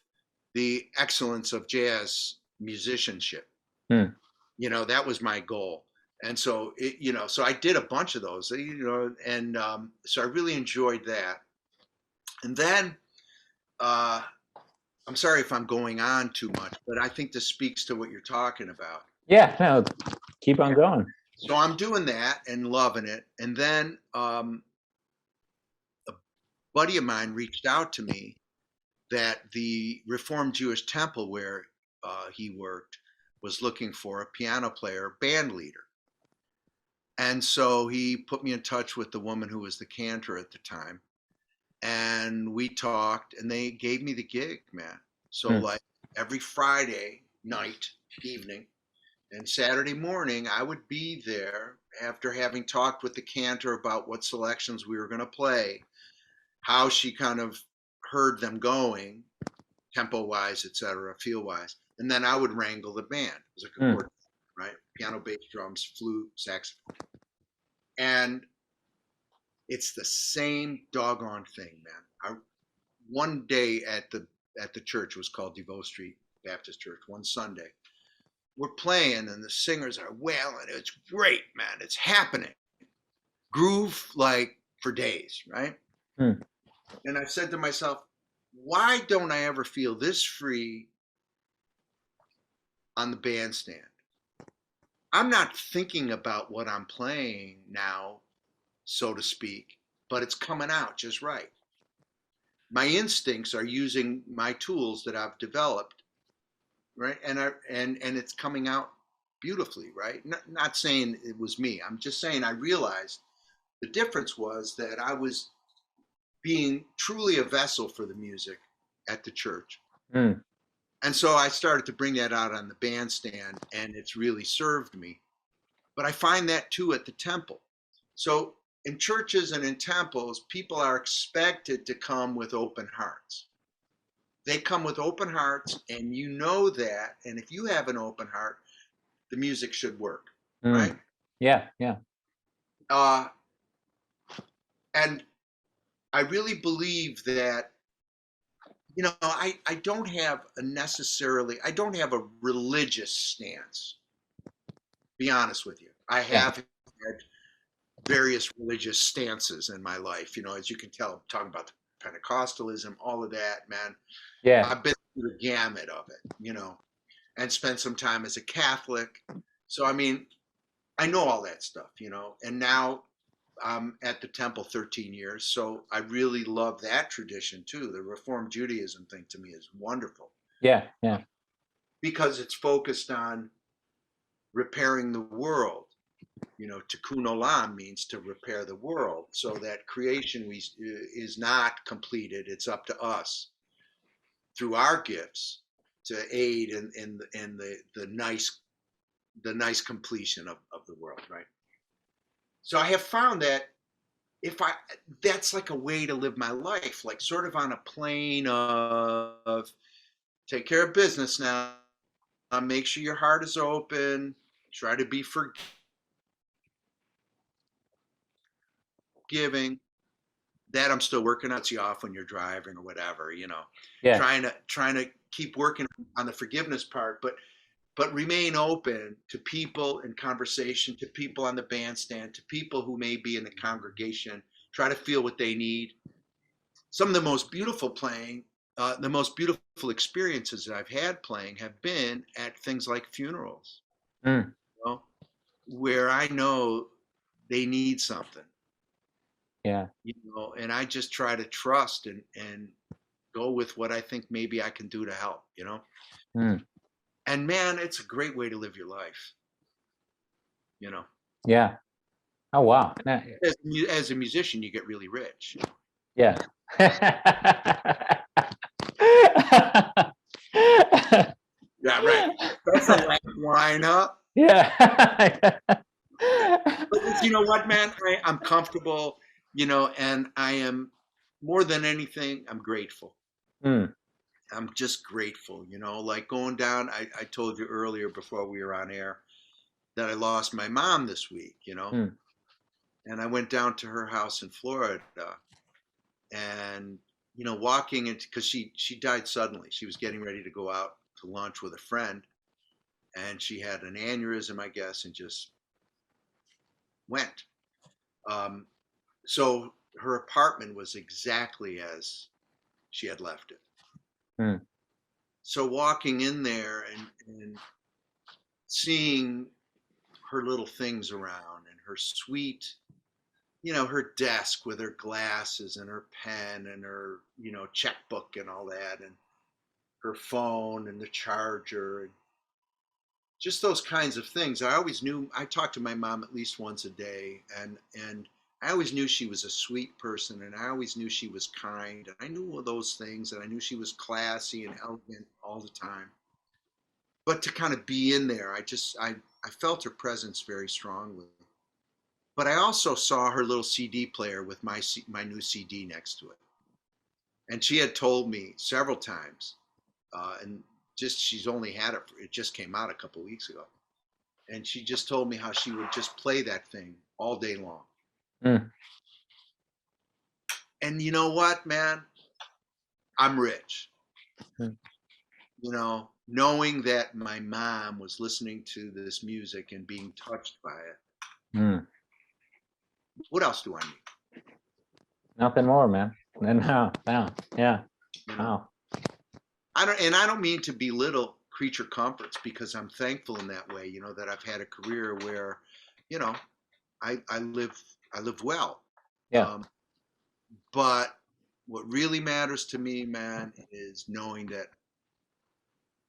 S2: the excellence of jazz musicianship. That was my goal. And so so I did a bunch of those, and so I really enjoyed that. And then I'm sorry if I'm going on too much, but I think this speaks to what you're talking about.
S1: Yeah, no, keep on going.
S2: So I'm doing that and loving it. And then buddy of mine reached out to me that the Reformed Jewish temple where he worked was looking for a piano player, band leader. And so he put me in touch with the woman who was the cantor at the time. And we talked, and they gave me the gig, man. So like every Friday night, evening, and Saturday morning, I would be there after having talked with the cantor about what selections we were going to play, how she kind of heard them going, tempo wise, etc., feel wise. And then I would wrangle the band. It was like a quartet, right? Piano, bass, drums, flute, saxophone. And it's the same doggone thing, man. One day at the church, it was called DeVoe Street Baptist Church, one Sunday, we're playing and the singers are wailing. It's great, man. It's happening. Groove like for days, right? And I said to myself, why don't I ever feel this free on the bandstand? I'm not thinking about what I'm playing now, so to speak, but it's coming out just right. My instincts are using my tools that I've developed, right? And it's coming out beautifully, right? Not saying it was me. I'm just saying I realized the difference was that I was being truly a vessel for the music at the church. And so I started to bring that out on the bandstand, and it's really served me. But I find that too at the temple. So in churches and in temples, people are expected to come with open hearts. They come with open hearts, and you know that. And if you have an open heart, the music should work, right?
S1: Yeah, yeah.
S2: And I really believe that, you know, I don't have I don't have a religious stance. Be honest with you. I have had various religious stances in my life. You know, as you can tell, I'm talking about the Pentecostalism, all of that, man.
S1: Yeah.
S2: I've been through the gamut of it, you know, and spent some time as a Catholic. So, I mean, I know all that stuff, you know, and now I'm at the temple 13 years. So I really love that tradition too. The Reformed Judaism thing to me is wonderful.
S1: Yeah, yeah.
S2: Because it's focused on repairing the world. You know, tikkun olam means to repair the world, so that creation is not completed. It's up to us through our gifts to aid in the nice completion of the world, right? So I have found that that's like a way to live my life, like sort of on a plane of take care of business now, make sure your heart is open, try to be forgiving. That I'm still working on. It's you off when you're driving or whatever, you know.
S1: Yeah.
S2: Trying to keep working on the forgiveness part, but remain open to people in conversation, to people on the bandstand, to people who may be in the congregation. Try to feel what they need. Some of the most beautiful playing, the most beautiful experiences that I've had playing have been at things like funerals, you know, where I know they need something.
S1: Yeah.
S2: You know, and I just try to trust and go with what I think maybe I can do to help, you know. And man, it's a great way to live your life, you know.
S1: Yeah. Oh wow.
S2: As a musician, you get really rich.
S1: Yeah.
S2: Yeah, right. That's a last line, huh?
S1: Yeah.
S2: But you know what, man? I'm comfortable, you know, and I am more than anything, I'm grateful. I'm just grateful, you know, like going down. I told you earlier before we were on air that I lost my mom this week, you know, and I went down to her house in Florida, and you know, walking into, because she died suddenly. She was getting ready to go out to lunch with a friend, and she had an aneurysm, I guess, and just went. So her apartment was exactly as she had left it. So walking in there and seeing her little things around and her sweet her desk with her glasses and her pen and her, checkbook and all that, and her phone and the charger, and just those kinds of things. I always knew, I talked to my mom at least once a day, and I always knew she was a sweet person, and I always knew she was kind, and I knew all those things, and I knew she was classy and elegant all the time. But to kind of be in there, I felt her presence very strongly. But I also saw her little CD player with my new CD next to it, and she had told me several times, and just she's only had it. It just came out a couple of weeks ago, and she just told me how she would just play that thing all day long.
S1: Mm.
S2: And you know what, man? I'm rich.
S1: Mm.
S2: Knowing that my mom was listening to this music and being touched by it.
S1: Mm.
S2: What else do I need?
S1: Nothing more, man. And now, yeah. Wow.
S2: I don't mean to belittle creature comforts, because I'm thankful in that way, that I've had a career where, I live well.
S1: Yeah.
S2: But what really matters to me, man, is knowing that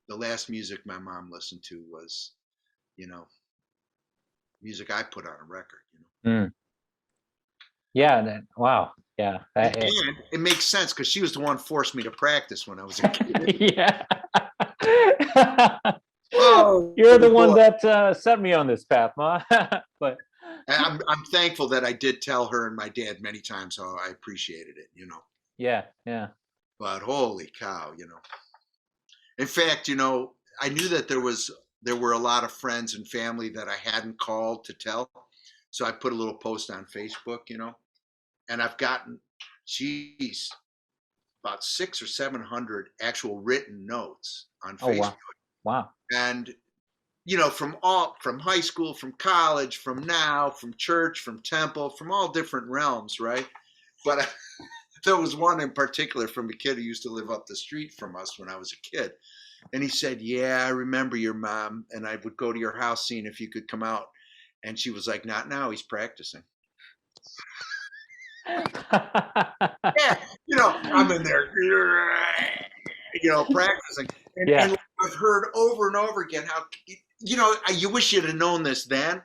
S2: the last music my mom listened to was, music I put on a record.
S1: Mm. Yeah. Wow. Yeah.
S2: It makes sense, because she was the one who forced me to practice when I was a kid.
S1: Yeah.
S2: Oh,
S1: you're the one that set me on this path, Ma. But
S2: I'm thankful that I did tell her and my dad many times how I appreciated it.
S1: Yeah.
S2: But holy cow, In fact, I knew that there were a lot of friends and family that I hadn't called to tell. So I put a little post on Facebook, and I've gotten, geez, about 600 or 700 actual written notes on Facebook.
S1: Wow.
S2: And from high school, from college, from now, from church, from temple, from all different realms, right? But there was one in particular from a kid who used to live up the street from us when I was a kid. And he said, "Yeah, I remember your mom, and I would go to your house seeing if you could come out." And she was like, "Not now, he's practicing." Yeah, I'm in there, practicing. And I've heard over and over again how, you wish you'd have known this then,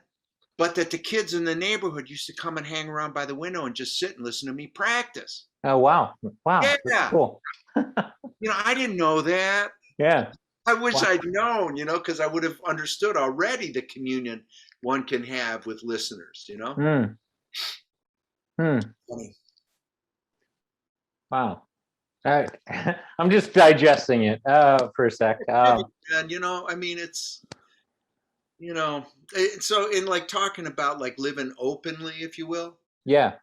S2: but that the kids in the neighborhood used to come and hang around by the window and just sit and listen to me practice.
S1: Oh, wow.
S2: Yeah.
S1: That's cool.
S2: I didn't know that.
S1: Yeah.
S2: I wish I'd known, because I would have understood already the communion one can have with listeners, Funny.
S1: Wow. I'm just digesting it for a sec.
S2: And it's, so in like talking about like living openly, if you will.
S1: Yeah.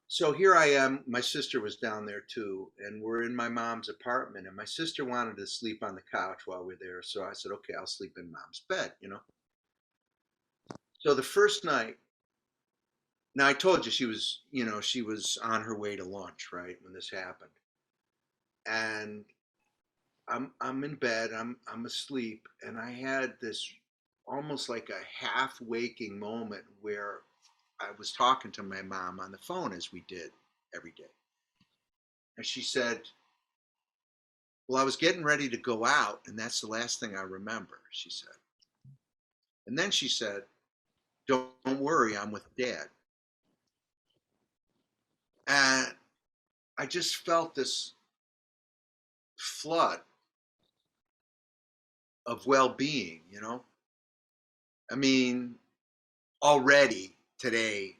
S2: So here I am. My sister was down there too, and we're in my mom's apartment, and my sister wanted to sleep on the couch while we're there. So I said, "Okay, I'll sleep in mom's bed," So the first night, now I told you she was on her way to lunch, right, when this happened. And I'm in bed, I'm asleep, and I had this almost like a half waking moment where I was talking to my mom on the phone, as we did every day. And she said, "Well, I was getting ready to go out, and that's the last thing I remember," she said. And then she said, "Don't worry, I'm with Dad." And I just felt this flood of well-being, I mean, already today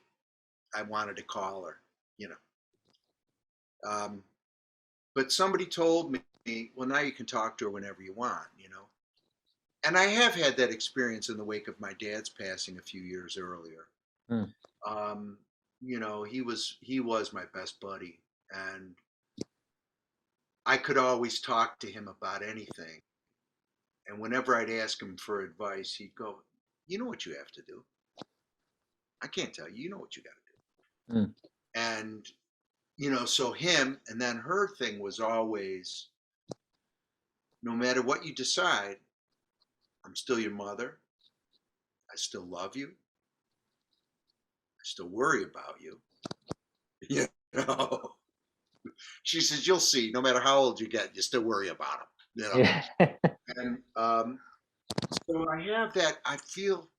S2: I wanted to call her, you know. But somebody told me, "Well, now you can talk to her whenever you want," And I have had that experience in the wake of my dad's passing a few years earlier.
S1: Mm.
S2: He was my best buddy, and I could always talk to him about anything. And whenever I'd ask him for advice, he'd go, "You know what you have to do. I can't tell you. You know what you got to do."
S1: Mm.
S2: And so him, and then her thing was always, "No matter what you decide, I'm still your mother. I still love you. I still worry about you. You know, she says, you'll see, no matter how old you get, you still worry about them, you know.
S1: Yeah.
S2: And so I have that, I feel,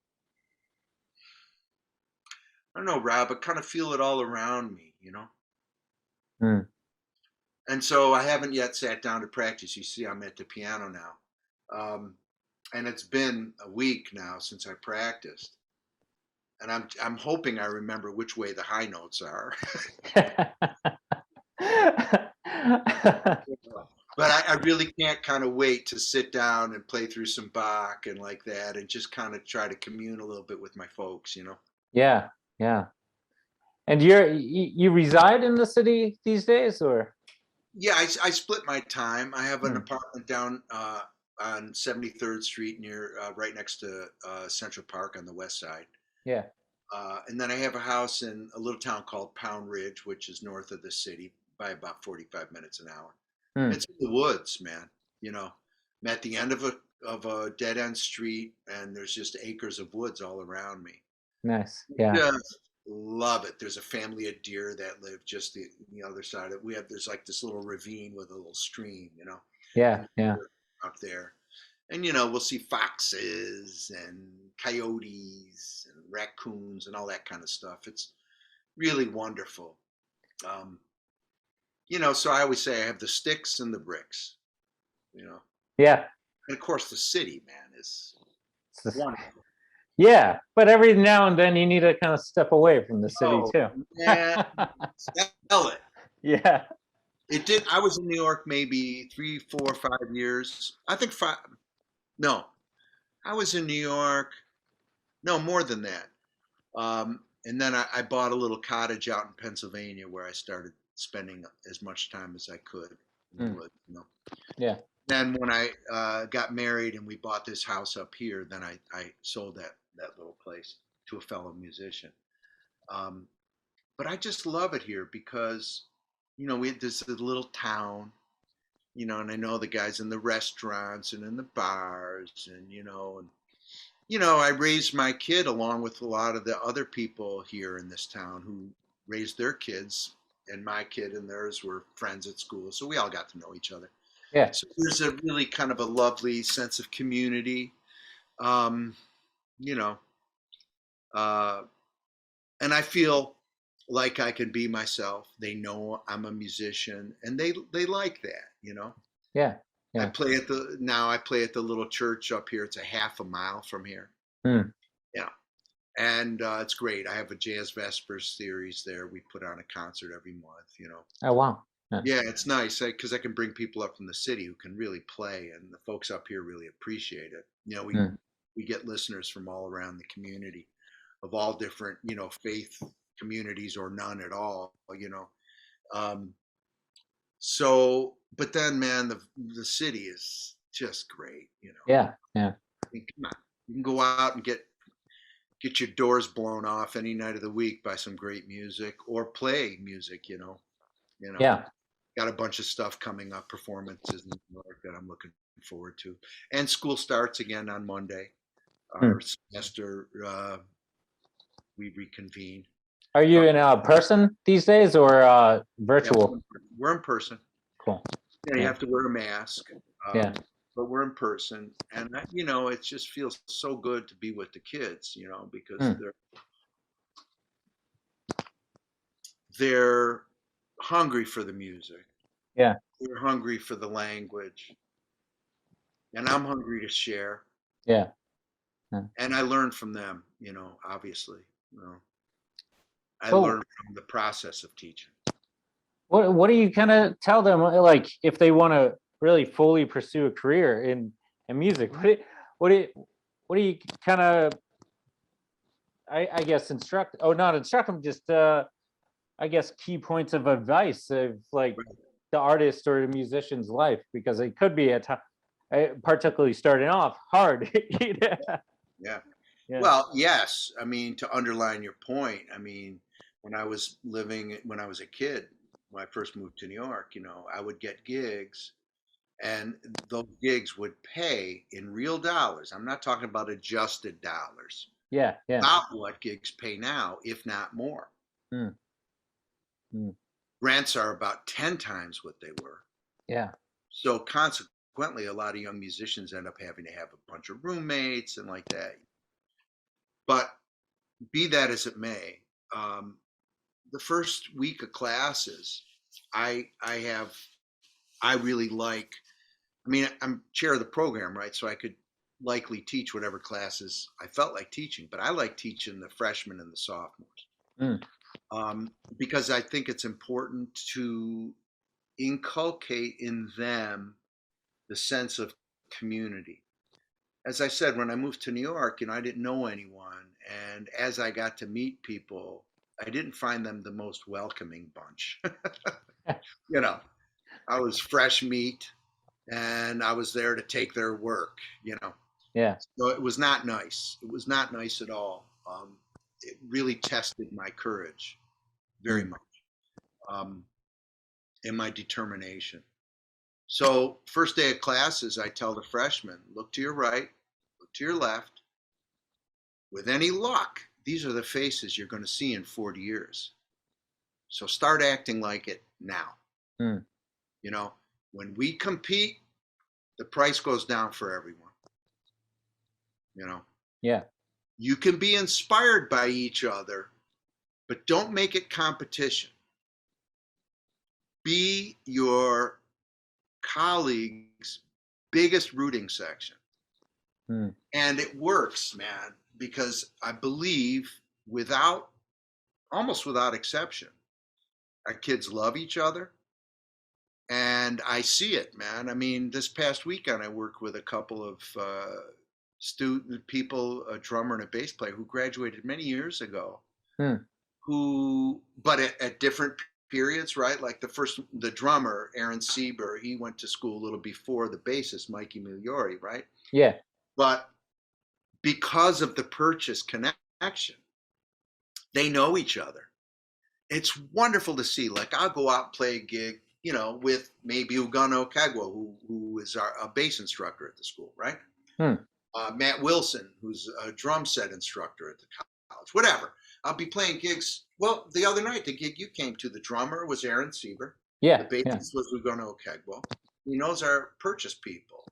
S2: I don't know, Rob, I kind of feel it all around me, you know.
S1: Mm.
S2: And so I haven't yet sat down to practice. You see, I'm at the piano now. And it's been a week now since I practiced. And I'm hoping I remember which way the high notes are. But I really can't kind of wait to sit down and play through some Bach and like that, and just kind of try to commune a little bit with my folks, you know.
S1: Yeah, yeah. And you reside in the city these days, or?
S2: Yeah, I split my time. I have an
S1: Hmm.
S2: apartment down on 73rd Street near right next to Central Park on the west side.
S1: Yeah.
S2: And then I have a house in a little town called Pound Ridge, which is north of the city by about 45 minutes an hour.
S1: Hmm.
S2: It's in the woods, man. You know, I'm at the end of a dead end street, and there's just acres of woods all around me.
S1: Nice. Yeah.
S2: Just love it. There's a family of deer that live just the other side of. There's like this little ravine with a little stream, you know,
S1: Yeah.
S2: and
S1: Yeah.
S2: up there. And you know, we'll see foxes and coyotes and raccoons and all that kind of stuff. It's really wonderful. Um, you know, so I always say I have the sticks and the bricks, you know.
S1: Yeah.
S2: And of course the city, man, is wonderful.
S1: Yeah, but every now and then you need to kind of step away from the city
S2: Oh
S1: too.
S2: man, sell it.
S1: Yeah.
S2: It did. I was in New York maybe 3, 4, 5 years. I think five. No, I was in New York. No, more than that. And then I bought a little cottage out in Pennsylvania where I started spending as much time as I could in the
S1: Mm.
S2: woods. You know.
S1: Yeah.
S2: Then when I got married and we bought this house up here, then I sold that little place to a fellow musician. Um, but I just love it here because, you know, this is a little town, you know, and I know the guys in the restaurants and in the bars, and you know, I raised my kid along with a lot of the other people here in this town who raised their kids, and my kid and theirs were friends at school, so we all got to know each other.
S1: Yeah.
S2: So there's a really kind of a lovely sense of community, um, you know, uh, and I feel like I can be myself. They know I'm a musician, and they like that, you know.
S1: Yeah. Yeah.
S2: I play at the little church up here. It's a half a mile from here.
S1: Mm.
S2: Yeah, and it's great. I have a jazz vespers series there. We put on a concert every month. You know.
S1: Oh wow. Yeah.
S2: Yeah, it's nice because I can bring people up from the city who can really play, and the folks up here really appreciate it. You know,
S1: Mm.
S2: we get listeners from all around the community, of all different, you know, faith communities or none at all. You know, um, so, but then, man, the city is just great. You know,
S1: Yeah. Yeah.
S2: I mean, come on, you can go out and get your doors blown off any night of the week by some great music or play music. You know,
S1: Yeah.
S2: got a bunch of stuff coming up, performances in New York that I'm looking forward to, and school starts again on Monday. Our
S1: Mm.
S2: semester we reconvene.
S1: Are you in person these days or
S2: Yeah,
S1: virtual?
S2: we're in person.
S1: Cool.
S2: Yeah, you
S1: Yeah.
S2: have to wear a mask,
S1: Yeah.
S2: but we're in person, and you know, it just feels so good to be with the kids, you know, because
S1: Mm.
S2: they're hungry for the music,
S1: Yeah.
S2: they're hungry for the language, and I'm hungry to share,
S1: Yeah. Yeah.
S2: and I learn from them, you know, obviously, you know, I
S1: So
S2: learn from the process of teaching.
S1: what do you kind of tell them, like if they want to really fully pursue a career in music? What do you, what do you kind of I guess instruct, oh not instruct them, just I guess key points of advice of like
S2: Right.
S1: the artist or the musician's life, because it could be a time, particularly starting off hard. You know?
S2: Yeah.
S1: Yeah.
S2: Well, yes. I mean, to underline your point, I mean, when I was a kid, when I first moved to New York, you know, I would get gigs, and those gigs would pay in real dollars. I'm not talking about adjusted dollars.
S1: Yeah. Yeah.
S2: about what gigs pay now, if not more.
S1: Mm. Mm.
S2: Rents are about 10 times what they were.
S1: Yeah.
S2: So consequently, a lot of young musicians end up having to have a bunch of roommates and like that. But be that as it may, the first week of classes, I really like. I mean, I'm chair of the program, right? So I could likely teach whatever classes I felt like teaching, but I like teaching the freshmen and the sophomores
S1: Mm.
S2: because I think it's important to inculcate in them the sense of community. As I said, when I moved to New York, I didn't know anyone. And as I got to meet people, I didn't find them the most welcoming bunch. you know, I was fresh meat and I was there to take their work.
S1: Yeah.
S2: So it was not nice. It was not nice at all. It really tested my courage very
S1: Mm.
S2: much um, and my determination. So, first day of classes, I tell the freshmen, look to your right, look to your left. With any luck, these are the faces you're going to see in 40 years. So, start acting like it now.
S1: Mm.
S2: When we compete, the price goes down for everyone.
S1: Yeah.
S2: You can be inspired by each other, but don't make it competition. Be your colleague's biggest rooting section.
S1: Mm.
S2: And it works, man, because I believe almost without exception, our kids love each other. And I see it, man. I mean, this past weekend, I worked with a couple of student people, a drummer and a bass player who graduated many years ago,
S1: Mm.
S2: but at different periods, right? Like the drummer, Aaron Sieber, he went to school a little before the bassist, Mikey Migliori, right?
S1: Yeah.
S2: But because of the purchase connection, they know each other. It's wonderful to see. Like I'll go out and play a gig, with maybe Ugano Kagwa, who is a bass instructor at the school, right?
S1: Mm.
S2: Matt Wilson, who's a drum set instructor at the college, whatever. I'll be playing gigs. Well, the other night, the gig you came to, the drummer was Aaron Sieber.
S1: Yeah.
S2: The
S1: Yeah.
S2: bassist was Ugano Kagwa. He knows our purchase people,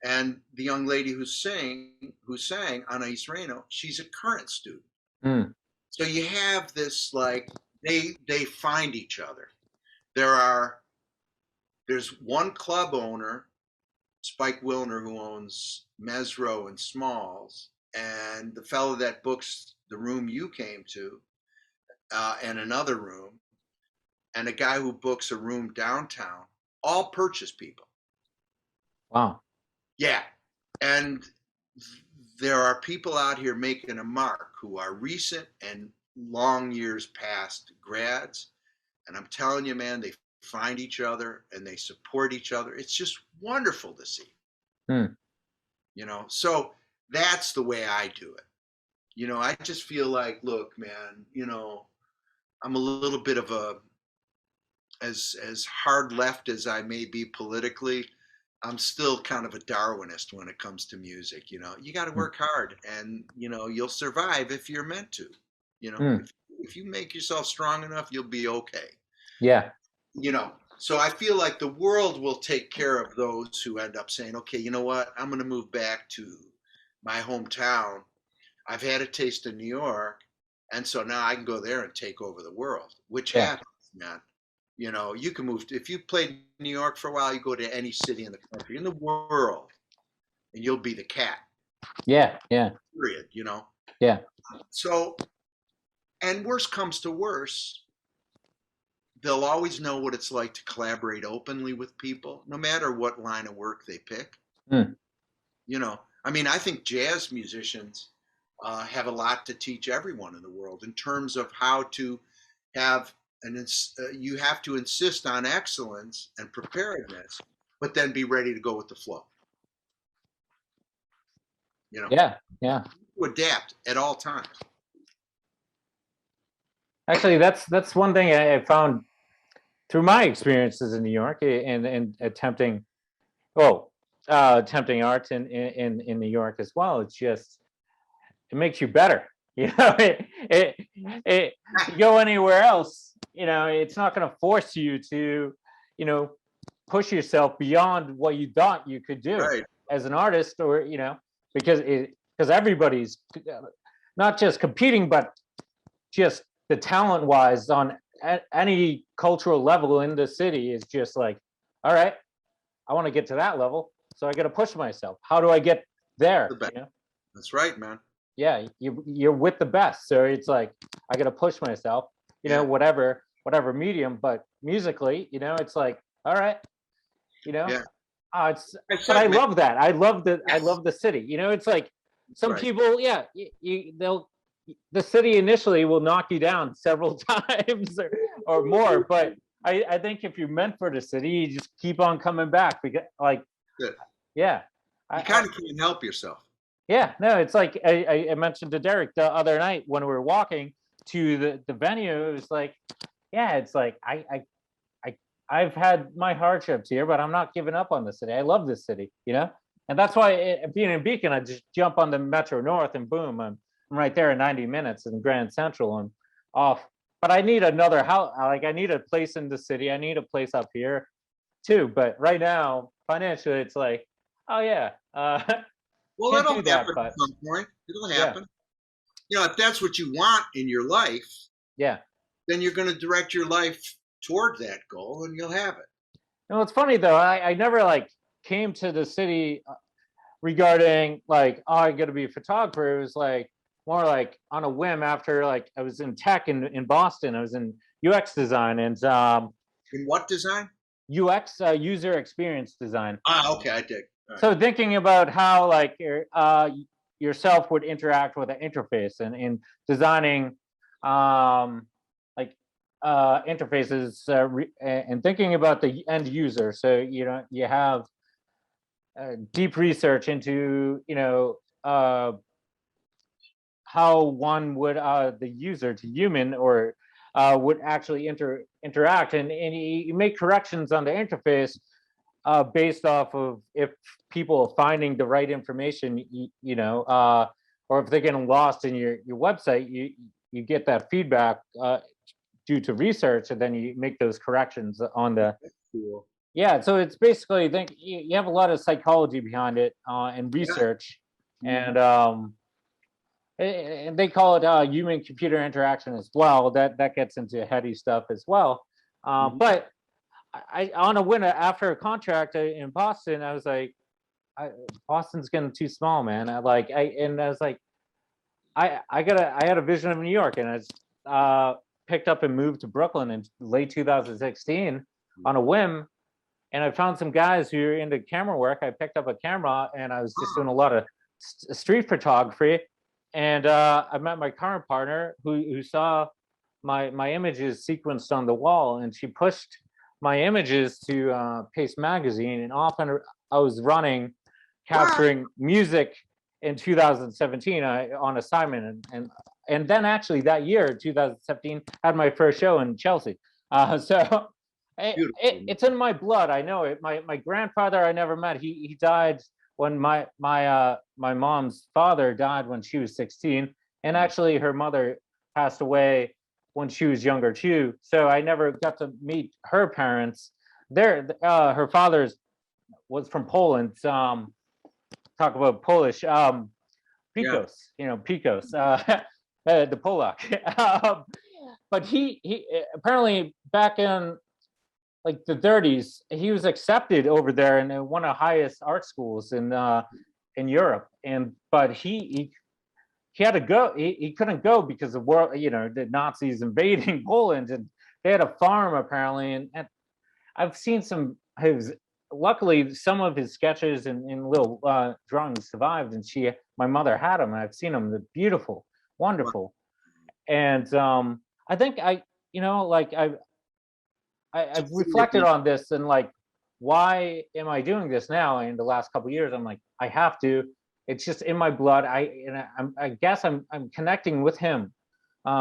S2: And the young lady who sang Anais Reno, she's a current student.
S1: Mm.
S2: So you have this like they find each other. There's one club owner, Spike Wilner, who owns Mesro and Smalls, and the fellow that books the room you came to, and another room, and a guy who books a room downtown, all purchase people.
S1: Wow.
S2: Yeah. And there are people out here making a mark who are recent and long years past grads. And I'm telling you, man, they find each other and they support each other. It's just wonderful to see.
S1: Mm.
S2: So that's the way I do it. I just feel like, look, man, I'm a little bit of as hard left as I may be politically, I'm still kind of a Darwinist when it comes to music. You got to work hard, and you'll survive if you're meant to. If you make yourself strong enough, you'll be okay.
S1: Yeah.
S2: So I feel like the world will take care of those who end up saying, okay, you know what, I'm going to move back to my hometown. I've had a taste of New York, and so now I can go there and take over the world, which happens, man. You can move if you played New York for a while, you go to any city in the country, in the world, and you'll be the cat.
S1: Yeah. Yeah.
S2: Period.
S1: Yeah.
S2: So, and worse comes to worse, they'll always know what it's like to collaborate openly with people, no matter what line of work they pick.
S1: Mm.
S2: I think jazz musicians have a lot to teach everyone in the world in terms of how to have you have to insist on excellence and preparedness, but then be ready to go with the flow.
S1: Yeah. Yeah.
S2: To adapt at all times.
S1: Actually, that's one thing I found through my experiences in New York and attempting art in New York as well. It's just it makes you better. You know, you go anywhere else, you know, it's not going to force you to, you know, push yourself beyond what you thought you could do
S2: Right.
S1: as an artist, or, you know, because everybody's not just competing, but just the talent wise on any cultural level in the city is just like, all right, I want to get to that level, so I got to push myself. How do I get there? You know?
S2: That's right, man.
S1: Yeah, you're with the best, so it's like I got to push myself. You know, whatever medium, but musically, you know, it's like, all right, you know, but I love that. I love the city. You know, it's like some people, the city initially will knock you down several times or more, but I think if you're meant for the city, you just keep on coming back, because like,
S2: you
S1: kind
S2: of can't help yourself.
S1: Yeah, no, it's like I mentioned to Derek the other night when we were walking to the venue. It was like, it's like I've had my hardships here, but I'm not giving up on the city. I love this city, you know, and that's why being in Beacon, I just jump on the Metro North and boom, I'm right there in 90 minutes in Grand Central and off. But I need another house. Like, I need a place in the city. I need a place up here too. But right now, financially, it's like, oh yeah.
S2: Well, that'll happen at some point. It'll happen. You know, if that's what you want in your life, then you're going to direct your life toward that goal, and you'll have it.
S1: You know, it's funny though. I never like came to the city regarding like, oh, I got to be a photographer. It was like more like on a whim after like I was in tech in Boston. I was in UX design and
S2: in what design?
S1: UX, user experience design.
S2: Okay, I dig.
S1: Right. So thinking about how like yourself would interact with an interface and designing interfaces and thinking about the end user. So, you know, you have deep research into, you know, how one would the user to human or would actually interact, and you make corrections on the interface based off of if people are finding the right information, you know, or if they're getting lost in your website, you get that feedback due to research, and then you make those corrections on the.
S2: That's cool.
S1: Yeah, so it's basically, I think you have a lot of psychology behind it and research, and they call it human computer interaction as well. That gets into heady stuff as well. But I on a winner after a contract in Boston, I was like, Boston's getting too small, man. I was like, I had a vision of New York, and I just picked up and moved to Brooklyn in late 2016 on a whim. And I found some guys who were into camera work. I picked up a camera and I was just doing a lot of street photography. And I met my current partner who saw my images sequenced on the wall, and she pushed my images to Paste Magazine. And often I was running, capturing music in 2017 on assignment. And then actually that year, 2017, had my first show in Chelsea. So it's in my blood. I know it. My grandfather I never met. He died when my mom's father died when she was 16, and actually her mother passed away when she was younger too. So I never got to meet her parents. Her father was from Poland. Talk about Polish. Picos, you know, Picos, the Polak. But he apparently back in like the 30s, he was accepted over there in one of the highest art schools in Europe. But he had to go. He couldn't go because the world, you know, the Nazis invading Poland, and they had a farm apparently. And I've seen luckily some of his sketches and little drawings survived, and my mother had them, and I've seen them. They're beautiful, wonderful. And I think I've reflected on this and like, why am I doing this now? In the last couple of years, I'm like, I have to. It's just in my blood. I guess I'm connecting with him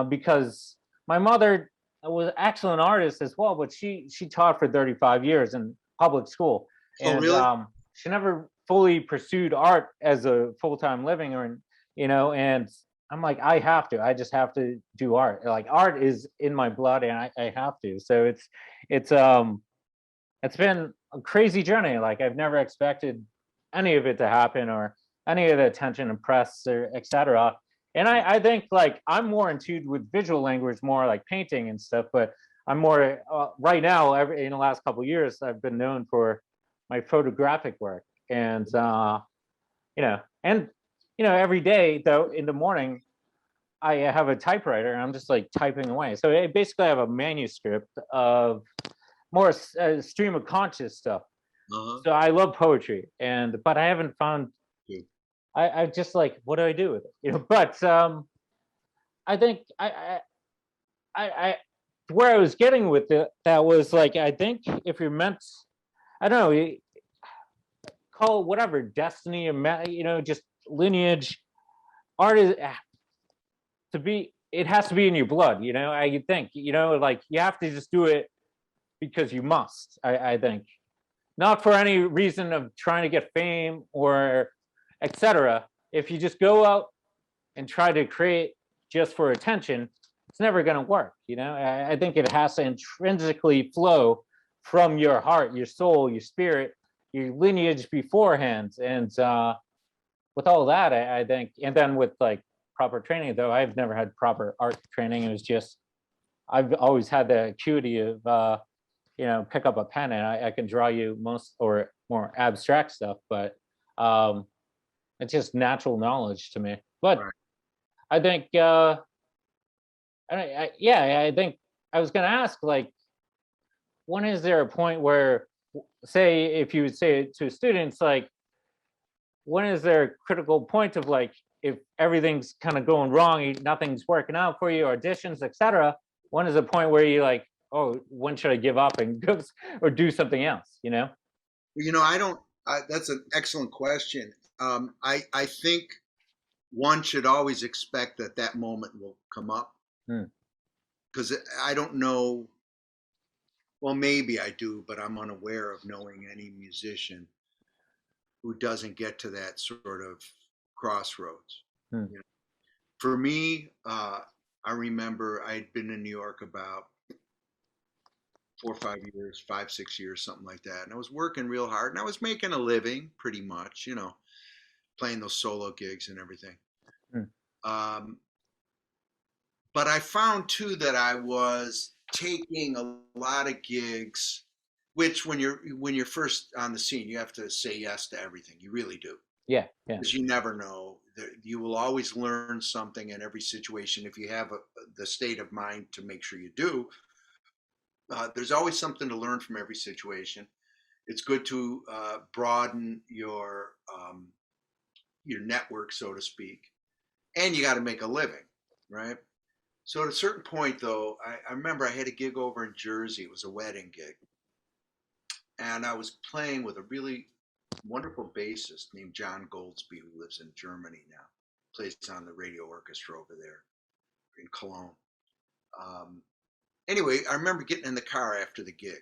S1: because my mother was an excellent artist as well, but she taught for 35 years in public school, and
S2: really?
S1: She never fully pursued art as a full-time living, and I'm like, I just have to do art. Like art is in my blood and I have to. So it's it's been a crazy journey. Like I've never expected any of it to happen or any of the attention and press or etc. And I think like I'm more in tune with visual language, more like painting and stuff, but I'm more right now, in the last couple of years, I've been known for my photographic work. And, and, every day though, in the morning, I have a typewriter and I'm just like typing away. So I basically have a manuscript of more stream of conscious stuff. So I love poetry, but I haven't found. I just like, what do I do with it? But I think I where I was getting with it, that was like, I think if you're meant, I don't know, call whatever destiny or just lineage, art is to be. It has to be in your blood. I think like you have to just do it because you must. I think not for any reason of trying to get fame or etc. If you just go out and try to create just for attention, it's never going to work. I think it has to intrinsically flow from your heart, your soul, your spirit, your lineage beforehand. And with all that, I think, and then with like proper training, though I've never had proper art training. It was just, I've always had the acuity of pick up a pen and I can draw you most or more abstract stuff, but it's just natural knowledge to me. But right. I think I think I was going to ask, like, when is there a point where, say, if you would say to students, like, when is there a critical point of like, if everything's kind of going wrong, nothing's working out for you, auditions, etc. When is the point where you like, oh, when should I give up and go or do something else?
S2: I don't. That's an excellent question. I think one should always expect that moment will come up, because I don't know. Well, maybe I do, but I'm unaware of knowing any musician who doesn't get to that sort of crossroads. For me, I remember I'd been in New York about 4 or 5 years, 5, 6 years, something like that. And I was working real hard and I was making a living pretty much, playing those solo gigs and everything. But I found too that I was taking a lot of gigs, which when you're first on the scene, you have to say yes to everything. You really do.
S1: Yeah.
S2: Because you never know. You will always learn something in every situation if you have the state of mind to make sure you do. There's always something to learn from every situation. It's good to broaden your network, so to speak, and you got to make a living, right? So at a certain point, though, I remember I had a gig over in Jersey. It was a wedding gig, and I was playing with a really wonderful bassist named John Goldsby, who lives in Germany now, plays on the radio orchestra over there in Cologne. Anyway, I remember getting in the car after the gig,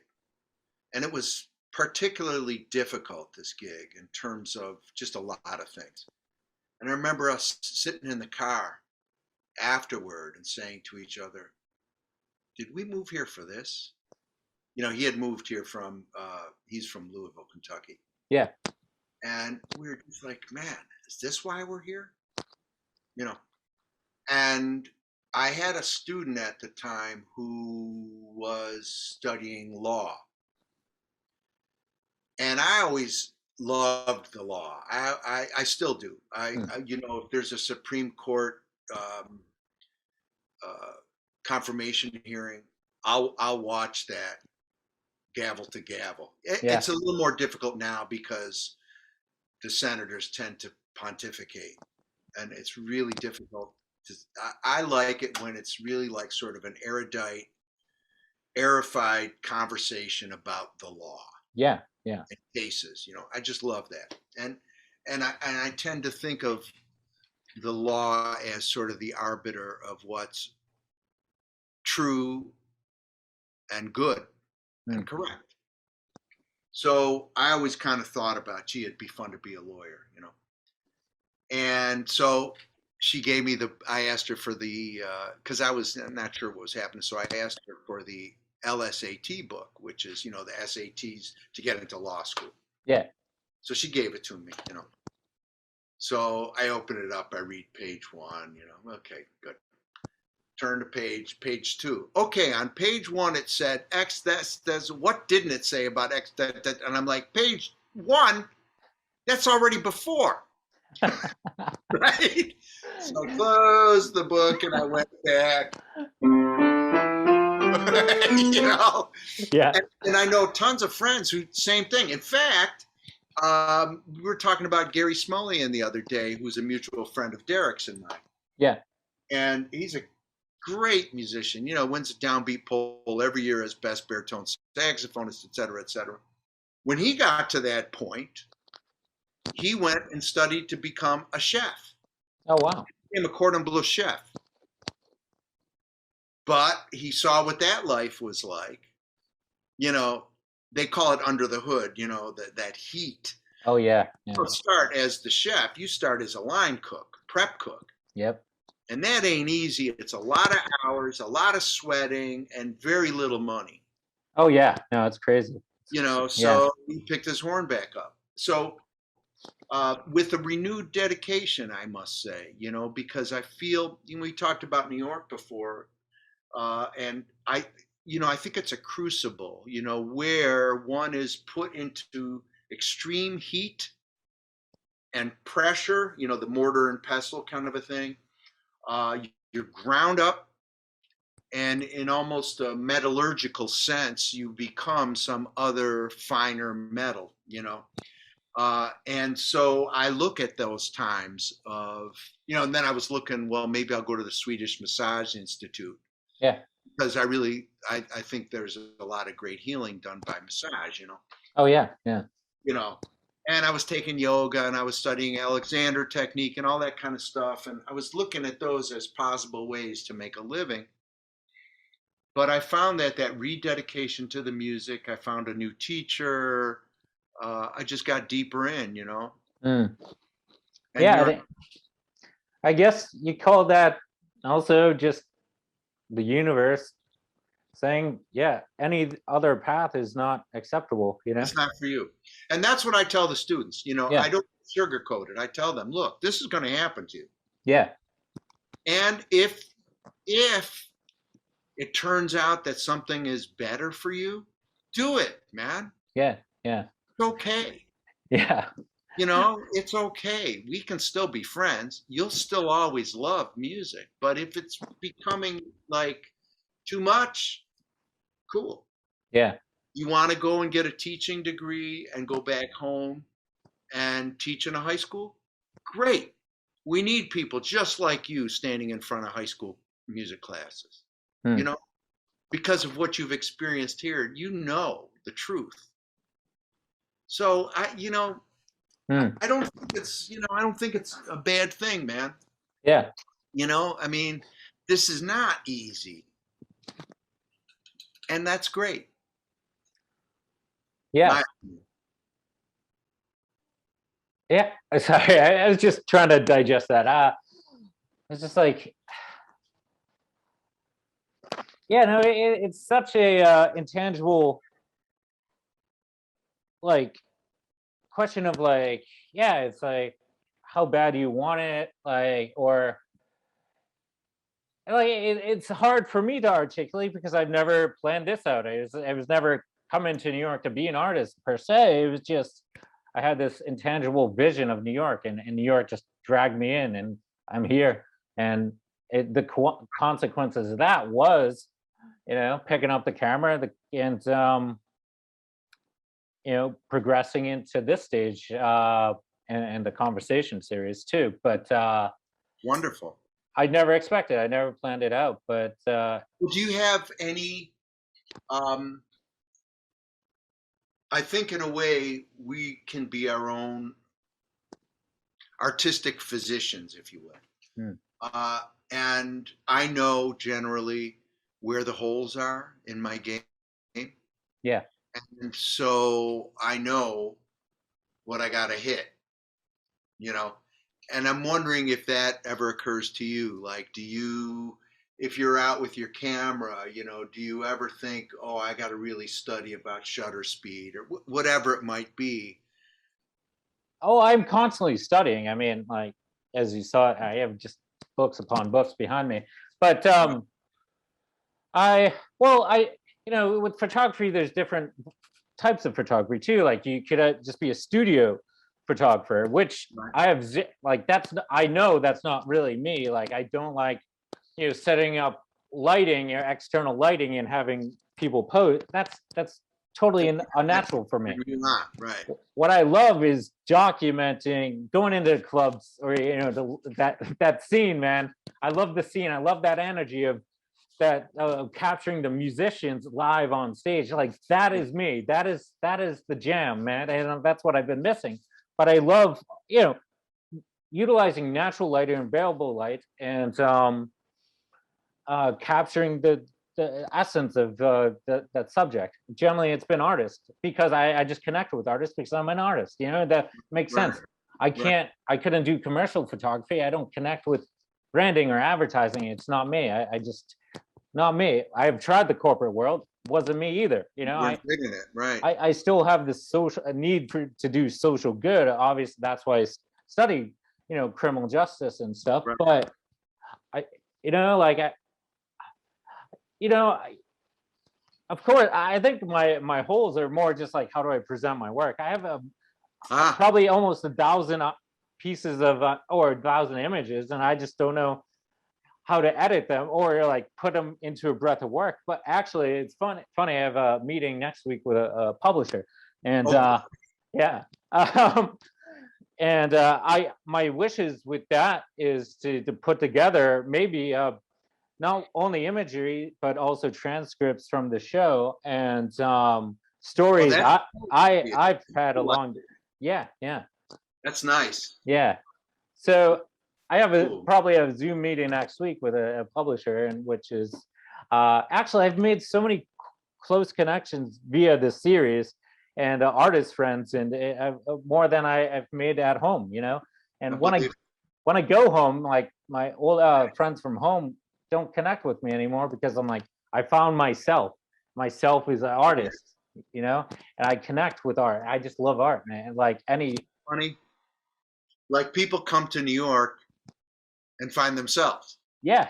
S2: and it was particularly difficult, this gig, in terms of just a lot of things. And I remember us sitting in the car afterward and saying to each other, did we move here for this? He had moved here he's from Louisville, Kentucky.
S1: Yeah.
S2: And we were just like, man, is this why we're here? And I had a student at the time who was studying law. And I always loved the law. I still do. If there's a Supreme Court confirmation hearing, I'll watch that gavel to gavel. It's a little more difficult now because the senators tend to pontificate, and it's really difficult. I like it when it's really like sort of an erudite, aerified conversation about the law.
S1: Yeah.
S2: And cases, I just love that. And I tend to think of the law as sort of the arbiter of what's true and good and correct. So I always kind of thought about, gee, it'd be fun to be a lawyer, And so she gave me I asked her for because I was not sure what was happening. So I asked her for the LSAT book, which is, the SATs to get into law school.
S1: Yeah.
S2: So she gave it to me, So I open it up, I read page 1, okay, good. Turn to page 2. Okay, on page 1 it said X, that's what didn't it say about X, that, and I'm like, page 1, that's already before. Right? So I closed the book and I went back.
S1: Yeah.
S2: And I know tons of friends who, same thing. In fact, we were talking about Gary Smullian the other day, who's a mutual friend of Derek's and mine.
S1: Yeah.
S2: And he's a great musician, wins a downbeat poll every year as best baritone saxophonist, et cetera, et cetera. When he got to that point, he went and studied to become a chef.
S1: Oh, wow.
S2: He became a cordon bleu chef. But he saw what that life was like. They call it under the hood, that heat.
S1: Oh, yeah.
S2: You don't start as the chef. You start as a line cook, prep cook.
S1: Yep.
S2: And that ain't easy. It's a lot of hours, a lot of sweating, and very little money.
S1: Oh, yeah. No, it's crazy.
S2: So he picked his horn back up. So with a renewed dedication, I must say, because I feel, we talked about New York before, and I think it's a crucible, where one is put into extreme heat and pressure, the mortar and pestle kind of a thing. You're ground up, and in almost a metallurgical sense, you become some other finer metal, and so I look at those times of, and then I was looking, well, maybe I'll go to the Swedish Massage Institute.
S1: Yeah.
S2: Because I think there's a lot of great healing done by massage,
S1: Oh, yeah. Yeah.
S2: And I was taking yoga and I was studying Alexander technique and all that kind of stuff. And I was looking at those as possible ways to make a living. But I found that rededication to the music, I found a new teacher. I just got deeper in,
S1: Mm. Yeah. I guess you call that also just the universe saying, yeah, any other path is not acceptable,
S2: It's not for you. And that's what I tell the students, I don't sugarcoat it. I tell them, look, this is going to happen to you.
S1: Yeah.
S2: And if it turns out that something is better for you, do it, man.
S1: Yeah. Yeah.
S2: It's okay.
S1: Yeah.
S2: It's okay. We can still be friends. You'll still always love music. But if it's becoming like too much, cool.
S1: Yeah.
S2: You want to go and get a teaching degree and go back home and teach in a high school? Great. We need people just like you standing in front of high school music classes, because of what you've experienced here, the truth. So I don't think it's a bad thing, man.
S1: Yeah.
S2: This is not easy. And that's great.
S1: Yeah. Yeah. Sorry, I was just trying to digest that. It's just like, yeah, no, it's such a intangible, like, question of like, yeah, it's like, how bad do you want it, like, or like it's hard for me to articulate because I've never planned this out. I was never coming to New York to be an artist per se. It was just I had this intangible vision of New York, and New York just dragged me in, and I'm here. And the consequences of that was, picking up the camera and progressing into this stage and the conversation series too. But
S2: wonderful.
S1: I never expected. I never planned it out. But
S2: do you have any? I think in a way we can be our own artistic physicians, if you will. And I know generally where the holes are in my game.
S1: Yeah.
S2: And so I know what I got to hit, and I'm wondering if that ever occurs to you. Like, if you're out with your camera, do you ever think, oh, I got to really study about shutter speed or whatever it might be?
S1: Oh, I'm constantly studying. I mean, like, as you saw, I have just books upon books behind me. But with photography, there's different types of photography too. Like, you could just be a studio photographer, which I know that's not really me. Like, I don't like, setting up lighting or external lighting and having people pose. That's totally unnatural for me.
S2: You're not, right.
S1: What I love is documenting, going into clubs, or that scene, man. I love the scene. I love that energy of that, capturing the musicians live on stage. Like, that is me. That is the jam, man. And that's what I've been missing. But I love, utilizing natural light and variable light, and capturing the essence of that subject. Generally, it's been artists, because I just connect with artists because I'm an artist. That makes sense. I couldn't do commercial photography. I don't connect with branding or advertising. It's not me. I just not me. I have tried the corporate world. Wasn't me either. I still have this need to do social good. Obviously, that's why I study, criminal justice and stuff. Right. But of course, I think my holes are more just like, how do I present my work? I have probably almost 1,000 pieces of or 1,000 images, and I just don't know how to edit them or like put them into a breath of work. But actually, it's funny. I have a meeting next week with a publisher, and my wishes with that is to put together maybe not only imagery but also transcripts from the show and stories. I've had along. Yeah.
S2: That's nice.
S1: Yeah. So I have probably a Zoom meeting next week with a publisher, and which is actually, I've made so many close connections via this series and artist friends, and more than I've made at home, And when I go home, like, my old friends from home don't connect with me anymore, because I'm like, I found myself. Myself is an artist, and I connect with art. I just love art, man. Like
S2: funny, like, people come to New York and find themselves.
S1: Yeah.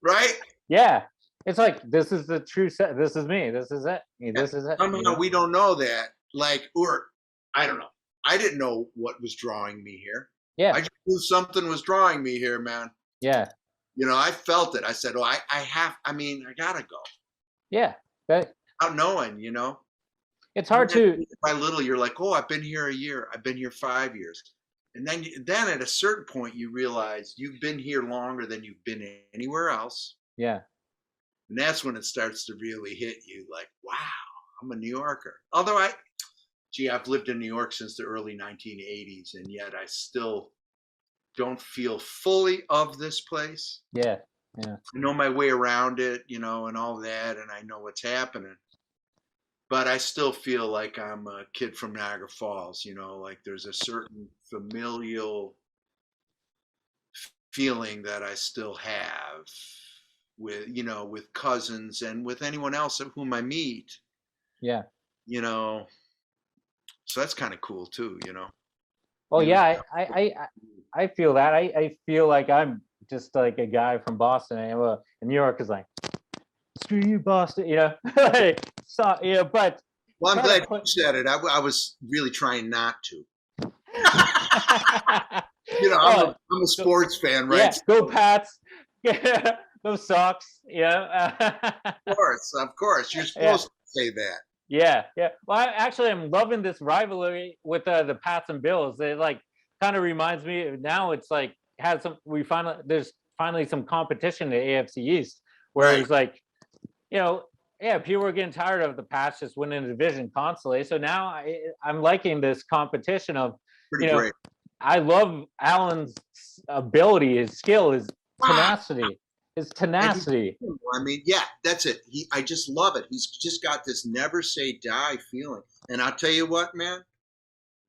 S2: Right?
S1: Yeah. It's like, this is the true set. This is me. This is it. This is it.
S2: No, we don't know that. Like, or I don't know. I didn't know what was drawing me here.
S1: Yeah.
S2: I just knew something was drawing me here, man.
S1: Yeah.
S2: I felt it. I said, oh, I gotta go.
S1: Yeah.
S2: Without knowing,
S1: It's hard to.
S2: By little, you're like, oh, I've been here a year. I've been here 5 years. And then at a certain point, you realize you've been here longer than you've been anywhere else.
S1: Yeah.
S2: And that's when it starts to really hit you, like, wow, I'm a New Yorker. Although I've lived in New York since the early 1980s, and yet I still don't feel fully of this place.
S1: Yeah.
S2: I know my way around it, and all that, and I know what's happening. But I still feel like I'm a kid from Niagara Falls, like there's a certain familial feeling that I still have with, with cousins and with anyone else of whom I meet.
S1: Yeah.
S2: So that's kind of cool too,
S1: Well, yeah, I feel that. I feel like I'm just like a guy from Boston, and New York is like, screw you, Boston, So, but.
S2: Well, I'm glad you said it. I was really trying not to. I'm a sports fan, right?
S1: Yeah, go Pats. No Sox. Yeah.
S2: Of course. You're supposed to say that.
S1: Yeah. Well, I'm loving this rivalry with the Pats and Bills. It kind of reminds me now. It's like there's finally some competition in the AFC East, where it's like, people were getting tired of the Pats just winning the division constantly. So now I'm liking this competition of,
S2: great.
S1: I love Allen's ability, his skill, his tenacity. His tenacity.
S2: Yeah, that's it. I just love it. He's just got this never say die feeling. And I'll tell you what, man,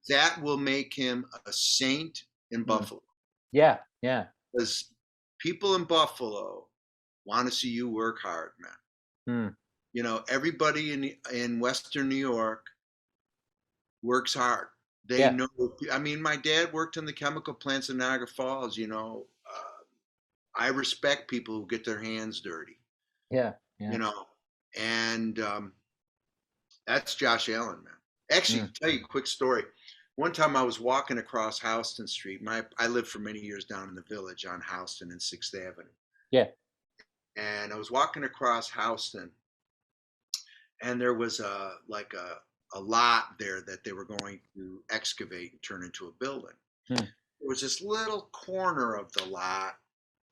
S2: that will make him a saint in Buffalo.
S1: Yeah, yeah.
S2: Because people in Buffalo want to see you work hard, man. You know, everybody in Western New York works hard. They know. I mean, my dad worked in the chemical plants in Niagara Falls. You know, I respect people who get their hands dirty.
S1: Yeah, yeah.
S2: You know, and that's Josh Allen, man. Actually, tell you a quick story. One time I was walking across Houston Street. I lived for many years down in the Village on Houston and 6th Avenue.
S1: Yeah.
S2: And I was walking across Houston, and there was a lot there that they were going to excavate and turn into a building. There was this little corner of the lot,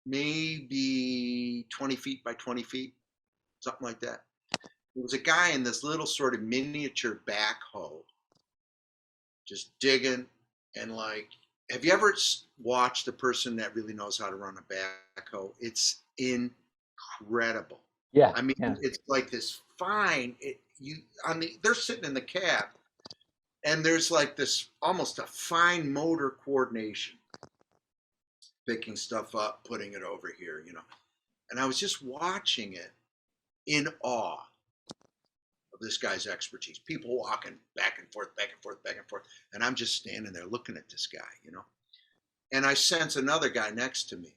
S2: maybe 20 feet by 20 feet, something like that. There was a guy in this little sort of miniature backhoe just digging, and like, have you ever watched a person that really knows how to run a backhoe? It's incredible.
S1: Yeah.
S2: I mean, it's like this fine, they're sitting in the cab, and there's like this almost a fine motor coordination, picking stuff up, putting it over here, you know. And I was just watching it in awe of this guy's expertise. People walking back and forth, back and forth, back and forth. And I'm just standing there looking at this guy, you know. And I sense another guy next to me.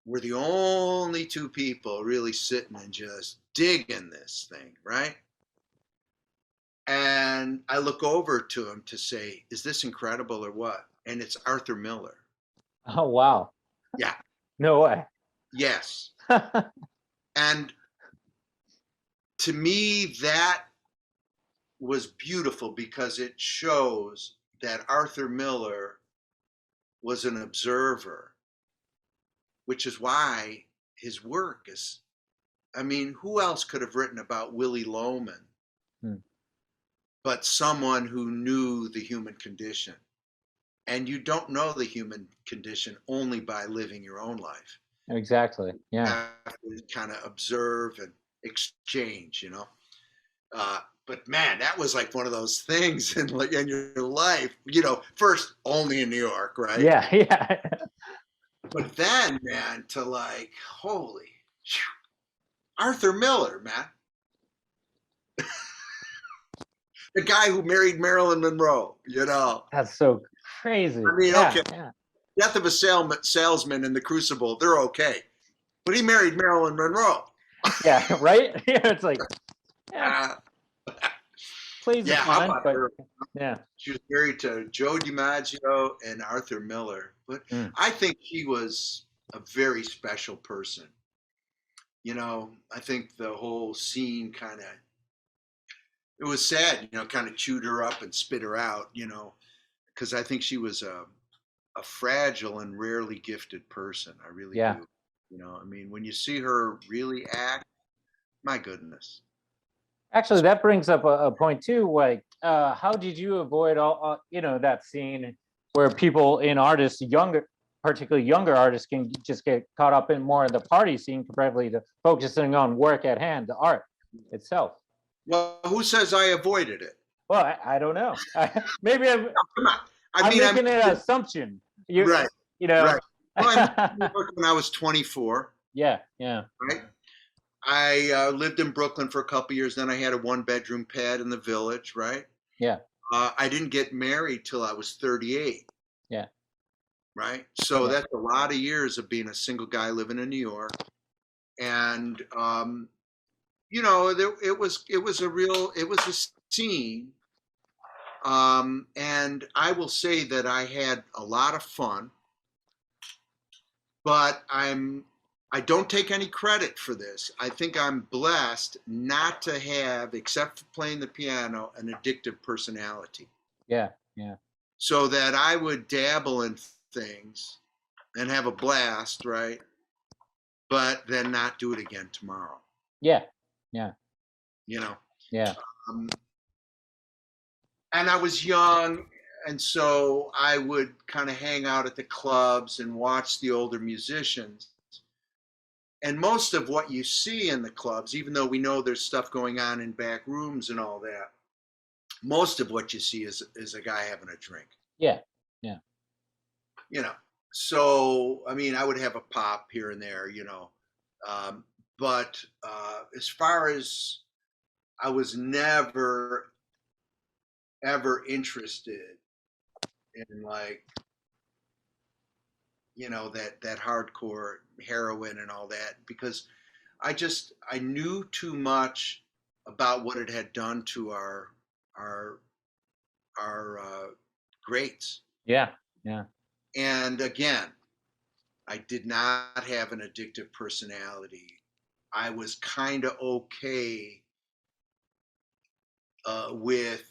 S2: We're the only two people really sitting and just digging this thing, right? And I look over to him to say, is this incredible or what? And it's Arthur Miller.
S1: Oh, wow.
S2: Yeah.
S1: No way.
S2: Yes. And to me, that was beautiful because it shows that Arthur Miller was an observer, which is why his work is, I mean, who else could have written about Willy Loman but someone who knew the human condition? And you don't know the human condition only by living your own life.
S1: Exactly. Yeah.
S2: You have to kind of observe and exchange, you know. But man, that was like one of those things in your life, you know, first only in New York, right?
S1: Yeah, yeah.
S2: But then, man, to like, holy, Arthur Miller, man. The guy who married Marilyn Monroe, you know.
S1: That's so crazy.
S2: I mean, okay. Yeah. Death of a salesman in The Crucible, they're okay. But he married Marilyn Monroe.
S1: Yeah, right? Yeah, it's like, yeah. Please,
S2: yeah,
S1: fine, but yeah.
S2: She was married to Joe DiMaggio and Arthur Miller. But I think he was a very special person. You know, I think the whole scene kind of, it was sad, you know, kind of chewed her up and spit her out, you know, because I think she was a fragile and rarely gifted person. I really do. You know, I mean, when you see her really act, my goodness.
S1: Actually, that brings up a point too. Like, how did you avoid all, you know, that scene where people in artists, particularly younger artists, can just get caught up in more of the party scene comparatively to focusing on work at hand, the art itself?
S2: Well, who says I avoided it?
S1: Well, I don't know. Maybe I'm making an assumption.
S2: Right.
S1: You know.
S2: Right. Well, I moved when I was 24.
S1: Yeah. Yeah.
S2: Right. I lived in Brooklyn for a couple of years. Then I had a 1-bedroom pad in the Village. Right.
S1: Yeah.
S2: I didn't get married till I was 38.
S1: Yeah.
S2: Right. So that's a lot of years of being a single guy living in New York. And, you know, it was a scene. And I will say that I had a lot of fun, but I don't take any credit for this. I think I'm blessed not to have, except for playing the piano, an addictive personality.
S1: Yeah, yeah.
S2: So that I would dabble in things and have a blast, right? But then not do it again tomorrow.
S1: Yeah, yeah.
S2: You know?
S1: Yeah.
S2: And I was young, and so I would kind of hang out at the clubs and watch the older musicians. And most of what you see in the clubs, even though we know there's stuff going on in back rooms and all that, most of what you see is a guy having a drink.
S1: Yeah. Yeah.
S2: You know, so I mean, I would have a pop here and there, um, but as far as I was never ever interested in like that hardcore heroin and all that because I knew too much about what it had done to our greats.
S1: Yeah. Yeah.
S2: And again, I did not have an addictive personality. I was kind of okay with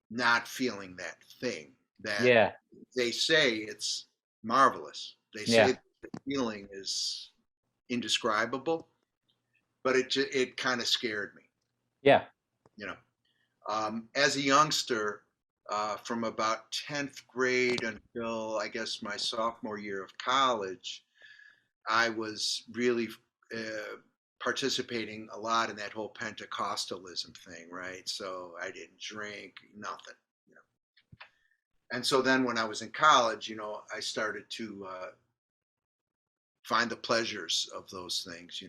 S2: not feeling that thing that
S1: Yeah.
S2: they say it's marvelous. They say
S1: Yeah.
S2: the feeling is indescribable, but it kind of scared me.
S1: Yeah.
S2: You know, as a youngster, from about 10th grade until I guess my sophomore year of college, I was really participating a lot in that whole Pentecostalism thing, right? So I didn't drink, nothing. And so then when I was in college, I started to find the pleasures of those things,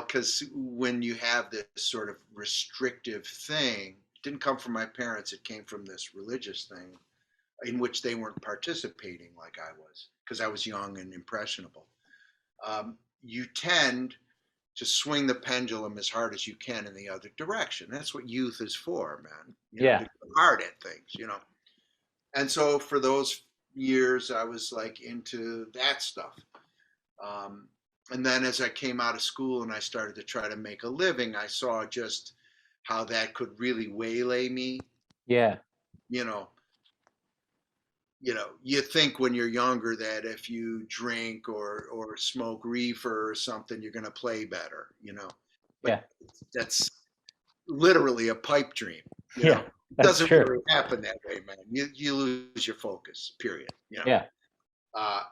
S2: because when you have this sort of restrictive thing, it didn't come from my parents, it came from this religious thing in which they weren't participating like I was, because I was young and impressionable. You tend to swing the pendulum as hard as you can in the other direction. That's what youth is for, man. To go hard at things. And so for those years, I was like into that stuff. And then as I came out of school and I started to try to make a living, I saw just how that could really waylay me.
S1: Yeah.
S2: You know, you think when you're younger that if you drink or smoke reefer or something, you're going to play better.
S1: Yeah.
S2: But that's literally a pipe dream.
S1: Yeah.
S2: It
S1: That's
S2: doesn't
S1: true.
S2: really happen that way, man. You lose your focus. Period.
S1: Yeah.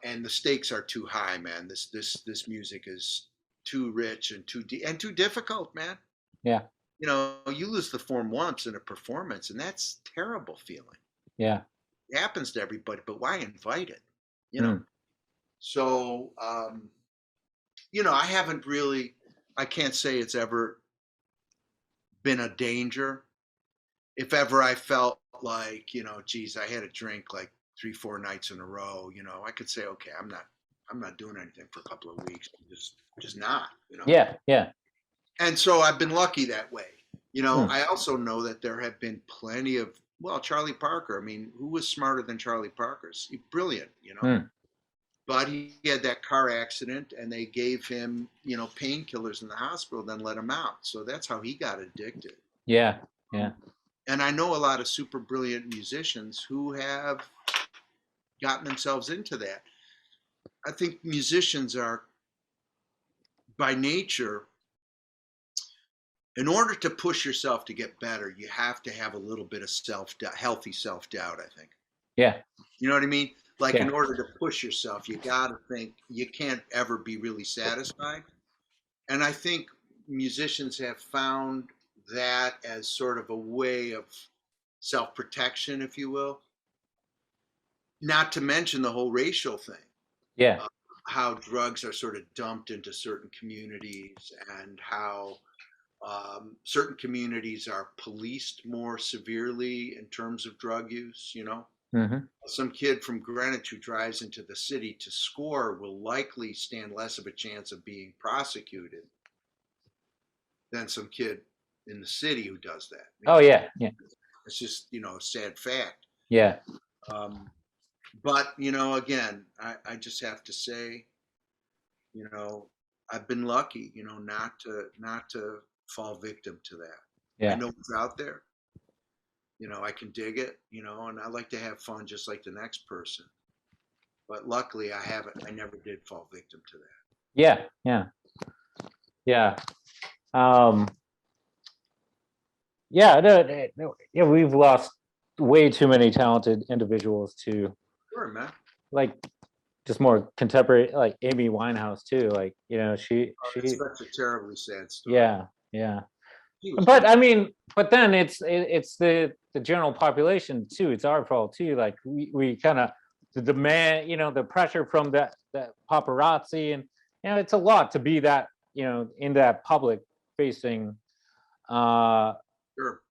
S2: And the stakes are too high, man. This music is too rich and too difficult, man.
S1: Yeah.
S2: You lose the form once in a performance, and that's terrible feeling.
S1: Yeah.
S2: It happens to everybody, but why invite it? You know.
S1: Mm.
S2: So, I haven't really. I can't say it's ever been a danger. If ever I felt like, geez, I had a drink like 3, 4 nights in a row, I could say, okay, I'm not doing anything for a couple of weeks. I'm just not.
S1: Yeah. Yeah.
S2: And so I've been lucky that way.
S1: Mm.
S2: I also know that there have been plenty of, well, Charlie Parker. I mean, who was smarter than Charlie Parker's? He's brilliant.
S1: Mm.
S2: But he had that car accident and they gave him, painkillers in the hospital, then let him out. So that's how he got addicted.
S1: Yeah. Yeah.
S2: And I know a lot of super brilliant musicians who have gotten themselves into that. I think musicians are, by nature, in order to push yourself to get better, you have to have a little bit of healthy self-doubt, I think.
S1: Yeah.
S2: You know what I mean? Like
S1: Yeah.
S2: in order to push yourself, you got to think you can't ever be really satisfied. And I think musicians have found that as sort of a way of self-protection, if you will. Not to mention the whole racial thing.
S1: Yeah.
S2: How drugs are sort of dumped into certain communities and how certain communities are policed more severely in terms of drug use.
S1: Mm-hmm.
S2: Some kid from Greenwich who drives into the city to score will likely stand less of a chance of being prosecuted than some kid in the city who does that.
S1: Oh yeah. Yeah.
S2: It's just, a sad fact.
S1: Yeah.
S2: But, again, I just have to say, I've been lucky, not to fall victim to that.
S1: Yeah.
S2: I know it's out there. I can dig it, and I like to have fun just like the next person. But luckily I haven't. I never did fall victim to that.
S1: Yeah. Yeah. Yeah. Yeah. Yeah. We've lost way too many talented individuals to
S2: Sure, man.
S1: like just more contemporary, like Amy Winehouse too. Like,
S2: That's such a terribly sad story.
S1: Yeah. Yeah. But I mean, but then it's the general population too. It's our fault too. Like we kind of the demand, the pressure from that paparazzi, and it's a lot to be that in that public facing,
S2: Sure.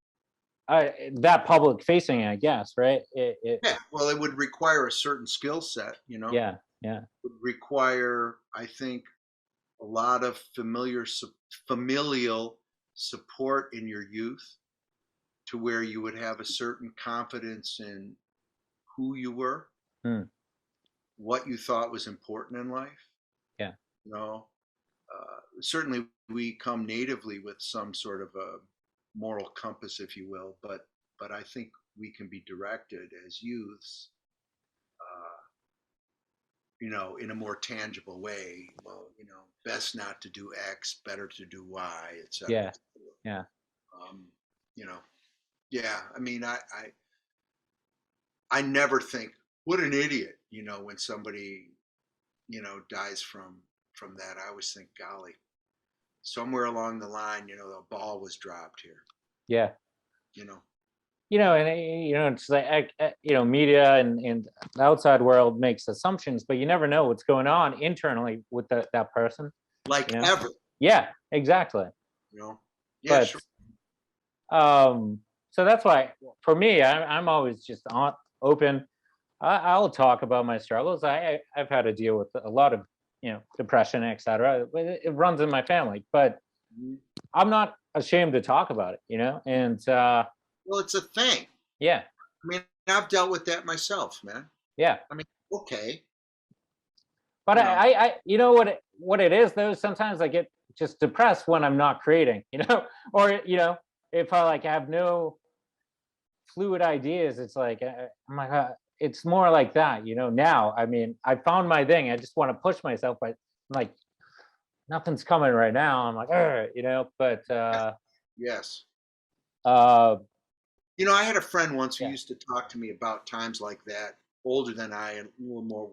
S1: that public facing, I guess, right?
S2: Yeah. Well, it would require a certain skill set.
S1: Yeah.
S2: It would require, I think, a lot of familial support in your youth, to where you would have a certain confidence in who you were, what you thought was important in life.
S1: Yeah.
S2: Certainly we come natively with some sort of a moral compass, if you will, but I think we can be directed as youths, in a more tangible way. Well, best not to do X, better to do Y, etc.
S1: Yeah. Yeah.
S2: You know, yeah. I mean, I never think, what an idiot, when somebody, dies from that. I always think, golly, somewhere along the line, the ball was dropped here.
S1: Yeah.
S2: And
S1: it's like media and the outside world makes assumptions, but you never know what's going on internally with that person.
S2: Like ever.
S1: Yeah, exactly.
S2: Yeah,
S1: but,
S2: sure.
S1: So that's why for me, I'm always just open. I'll talk about my struggles. I've had to deal with a lot of depression, etc. It runs in my family, but I'm not ashamed to talk about it. And
S2: well, it's a thing.
S1: Yeah.
S2: I mean, I've dealt with that myself, man.
S1: Yeah.
S2: I mean, okay.
S1: But I what it is though, sometimes I get just depressed when I'm not creating, or if I have no fluid ideas, it's like, oh my God, it's more like that, now. I mean, I found my thing. I just want to push myself, but I'm like, nothing's coming right now. I'm like, but
S2: yes.
S1: I
S2: had a friend once who used to talk to me about times like that, older than I and a little more,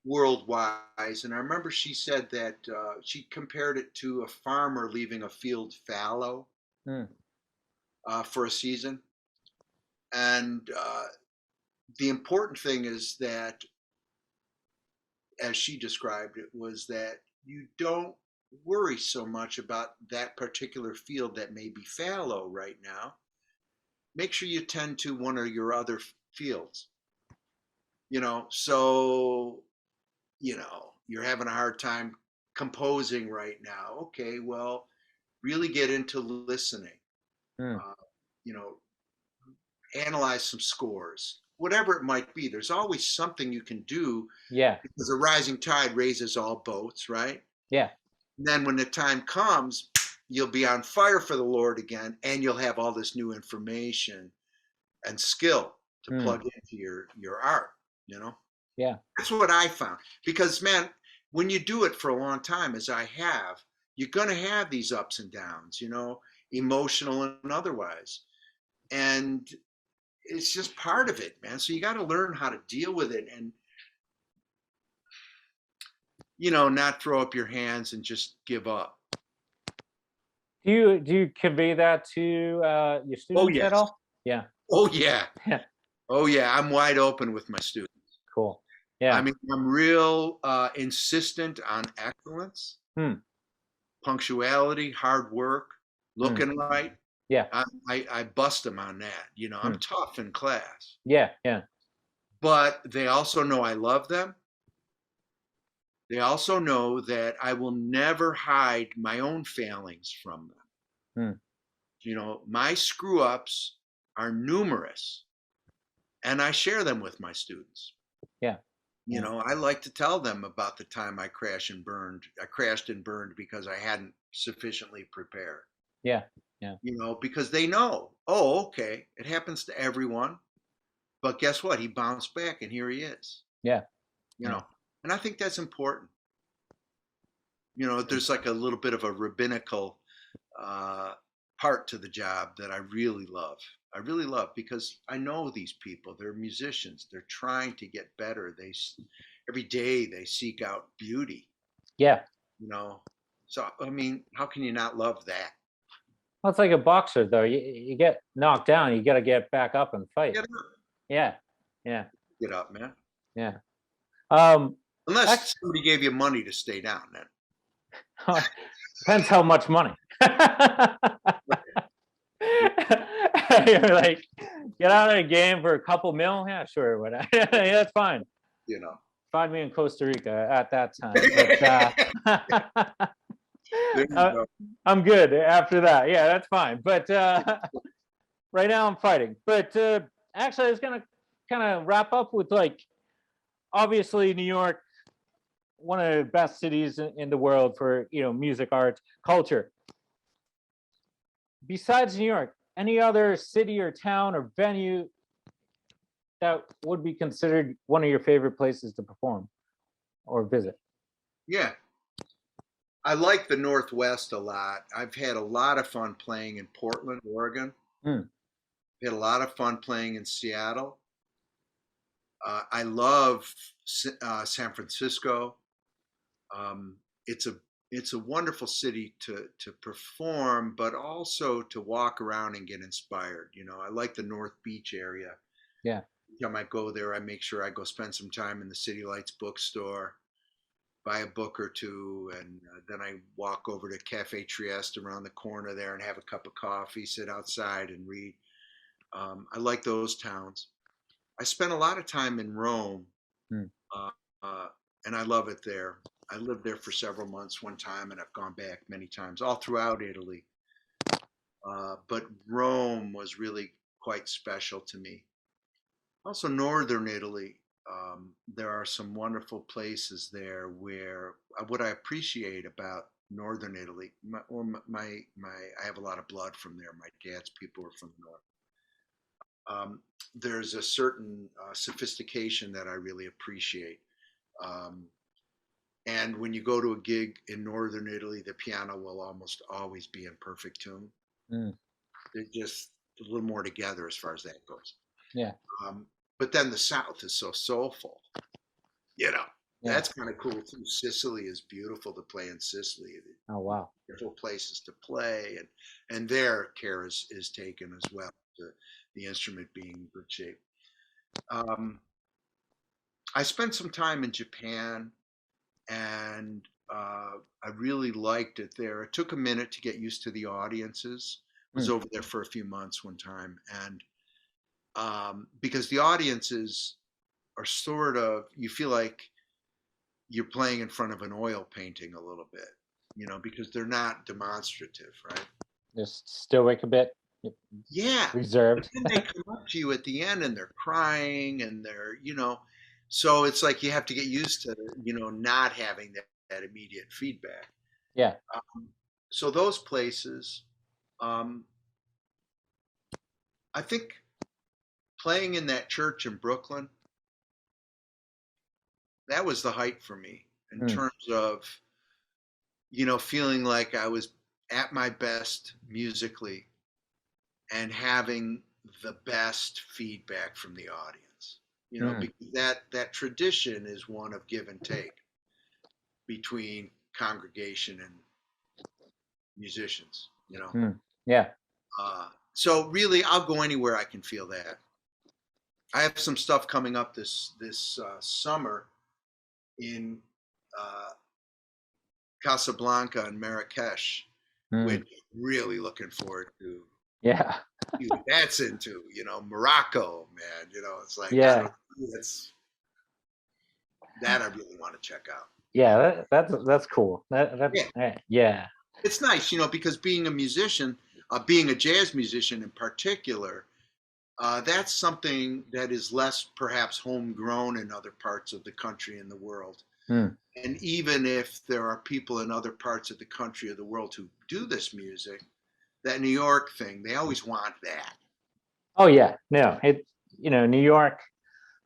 S2: world-wise. And I remember she said that she compared it to a farmer leaving a field fallow for a season. And the important thing is that, as she described it, was that you don't worry so much about that particular field that may be fallow right now. Make sure you tend to one of your other fields. So, you're having a hard time composing right now. Okay, well, really get into listening. Analyze some scores, whatever it might be. There's always something you can do.
S1: Yeah.
S2: Because a rising tide raises all boats, right?
S1: Yeah.
S2: And then when the time comes, you'll be on fire for the Lord again, and you'll have all this new information and skill to plug into your art,
S1: Yeah.
S2: That's what I found. Because, man, when you do it for a long time, as I have, you're going to have these ups and downs, emotional and otherwise. And it's just part of it, man. So you got to learn how to deal with it and, not throw up your hands and just give up.
S1: Do you convey that to your students at all? Yeah.
S2: Oh, yeah. Oh, yeah. I'm wide open with my students.
S1: Cool. Yeah.
S2: I mean, I'm real insistent on excellence, punctuality, hard work, looking right.
S1: Yeah.
S2: I bust them on that. I'm tough in class.
S1: Yeah. Yeah.
S2: But they also know I love them. They also know that I will never hide my own failings from them. My screw ups are numerous, and I share them with my students.
S1: Yeah.
S2: I like to tell them about the time I crashed and burned because I hadn't sufficiently prepared.
S1: Yeah. Yeah.
S2: Because they know, oh, okay, it happens to everyone, but guess what? He bounced back and here he is.
S1: Yeah.
S2: And I think that's important. There's like a little bit of a rabbinical part to the job that I really love. Because I know these people. They're musicians. They're trying to get better. Every day they seek out beauty.
S1: Yeah.
S2: So I mean, how can you not love that?
S1: Well, it's like a boxer, though. You get knocked down, you got to get back up and fight.
S2: Get up.
S1: Yeah, yeah,
S2: Get up, man.
S1: yeah. Um,
S2: Unless somebody gave you money to stay down, then.
S1: depends how much money. You're like, get out of the game for a couple mil? Yeah, sure. Whatever. Yeah, that's fine.
S2: You know.
S1: Find me in Costa Rica at that time. But, I'm good after that. Yeah, that's fine. But right now I'm fighting. But actually, I was gonna kind of wrap up with, like, obviously New York, one of the best cities in the world for, music, art, culture. Besides New York, any other city or town or venue that would be considered one of your favorite places to perform or visit?
S2: Yeah. I like the Northwest a lot. I've had a lot of fun playing in Portland, Oregon. Had a lot of fun playing in Seattle. I love San Francisco. It's a wonderful city to perform, but also to walk around and get inspired. I like the North Beach area.
S1: Yeah.
S2: I might go there. I make sure I go spend some time in the City Lights bookstore, buy a book or two, and then I walk over to Cafe Trieste around the corner there and have a cup of coffee, sit outside and read. I like those towns. I spent a lot of time in Rome, and I love it there. I lived there for several months one time, and I've gone back many times, all throughout Italy. But Rome was really quite special to me. Also, Northern Italy. There are some wonderful places there where what I appreciate about Northern Italy, I have a lot of blood from there. My dad's people are from the north. There's a certain sophistication that I really appreciate. And when you go to a gig in Northern Italy, the piano will almost always be in perfect tune. They're just a little more together as far as that goes.
S1: Yeah.
S2: But then the South is so soulful, Yeah. That's kind of cool too. Sicily is beautiful to play in Sicily.
S1: Oh, wow.
S2: Beautiful places to play, and their care is taken as well. The instrument being in good shape. I spent some time in Japan, and I really liked it there. It took a minute to get used to the audiences. I was over there for a few months one time, and because the audiences are sort of, you feel like you're playing in front of an oil painting a little bit, because they're not demonstrative, right?
S1: Just stoic a bit.
S2: Yeah.
S1: Reserved.
S2: And they come up to you at the end and they're crying and they're, so it's like you have to get used to, not having that immediate feedback.
S1: Yeah.
S2: So those places, I think playing in that church in Brooklyn, that was the height for me in terms of, feeling like I was at my best musically and having the best feedback from the audience, because that tradition is one of give and take between congregation and musicians,
S1: Yeah.
S2: So really, I'll go anywhere I can feel that. I have some stuff coming up this summer in Casablanca and Marrakesh, which I'm really looking forward to.
S1: Yeah.
S2: See what that's into, Morocco, man. It's like, it's that I really want to check out.
S1: Yeah, that's cool. Yeah.
S2: It's nice, because being a musician, being a jazz musician in particular, that's something that is less perhaps homegrown in other parts of the country and the world. And even if there are people in other parts of the country or the world who do this music, that New York thing, they always want that.
S1: Oh yeah, no, New York.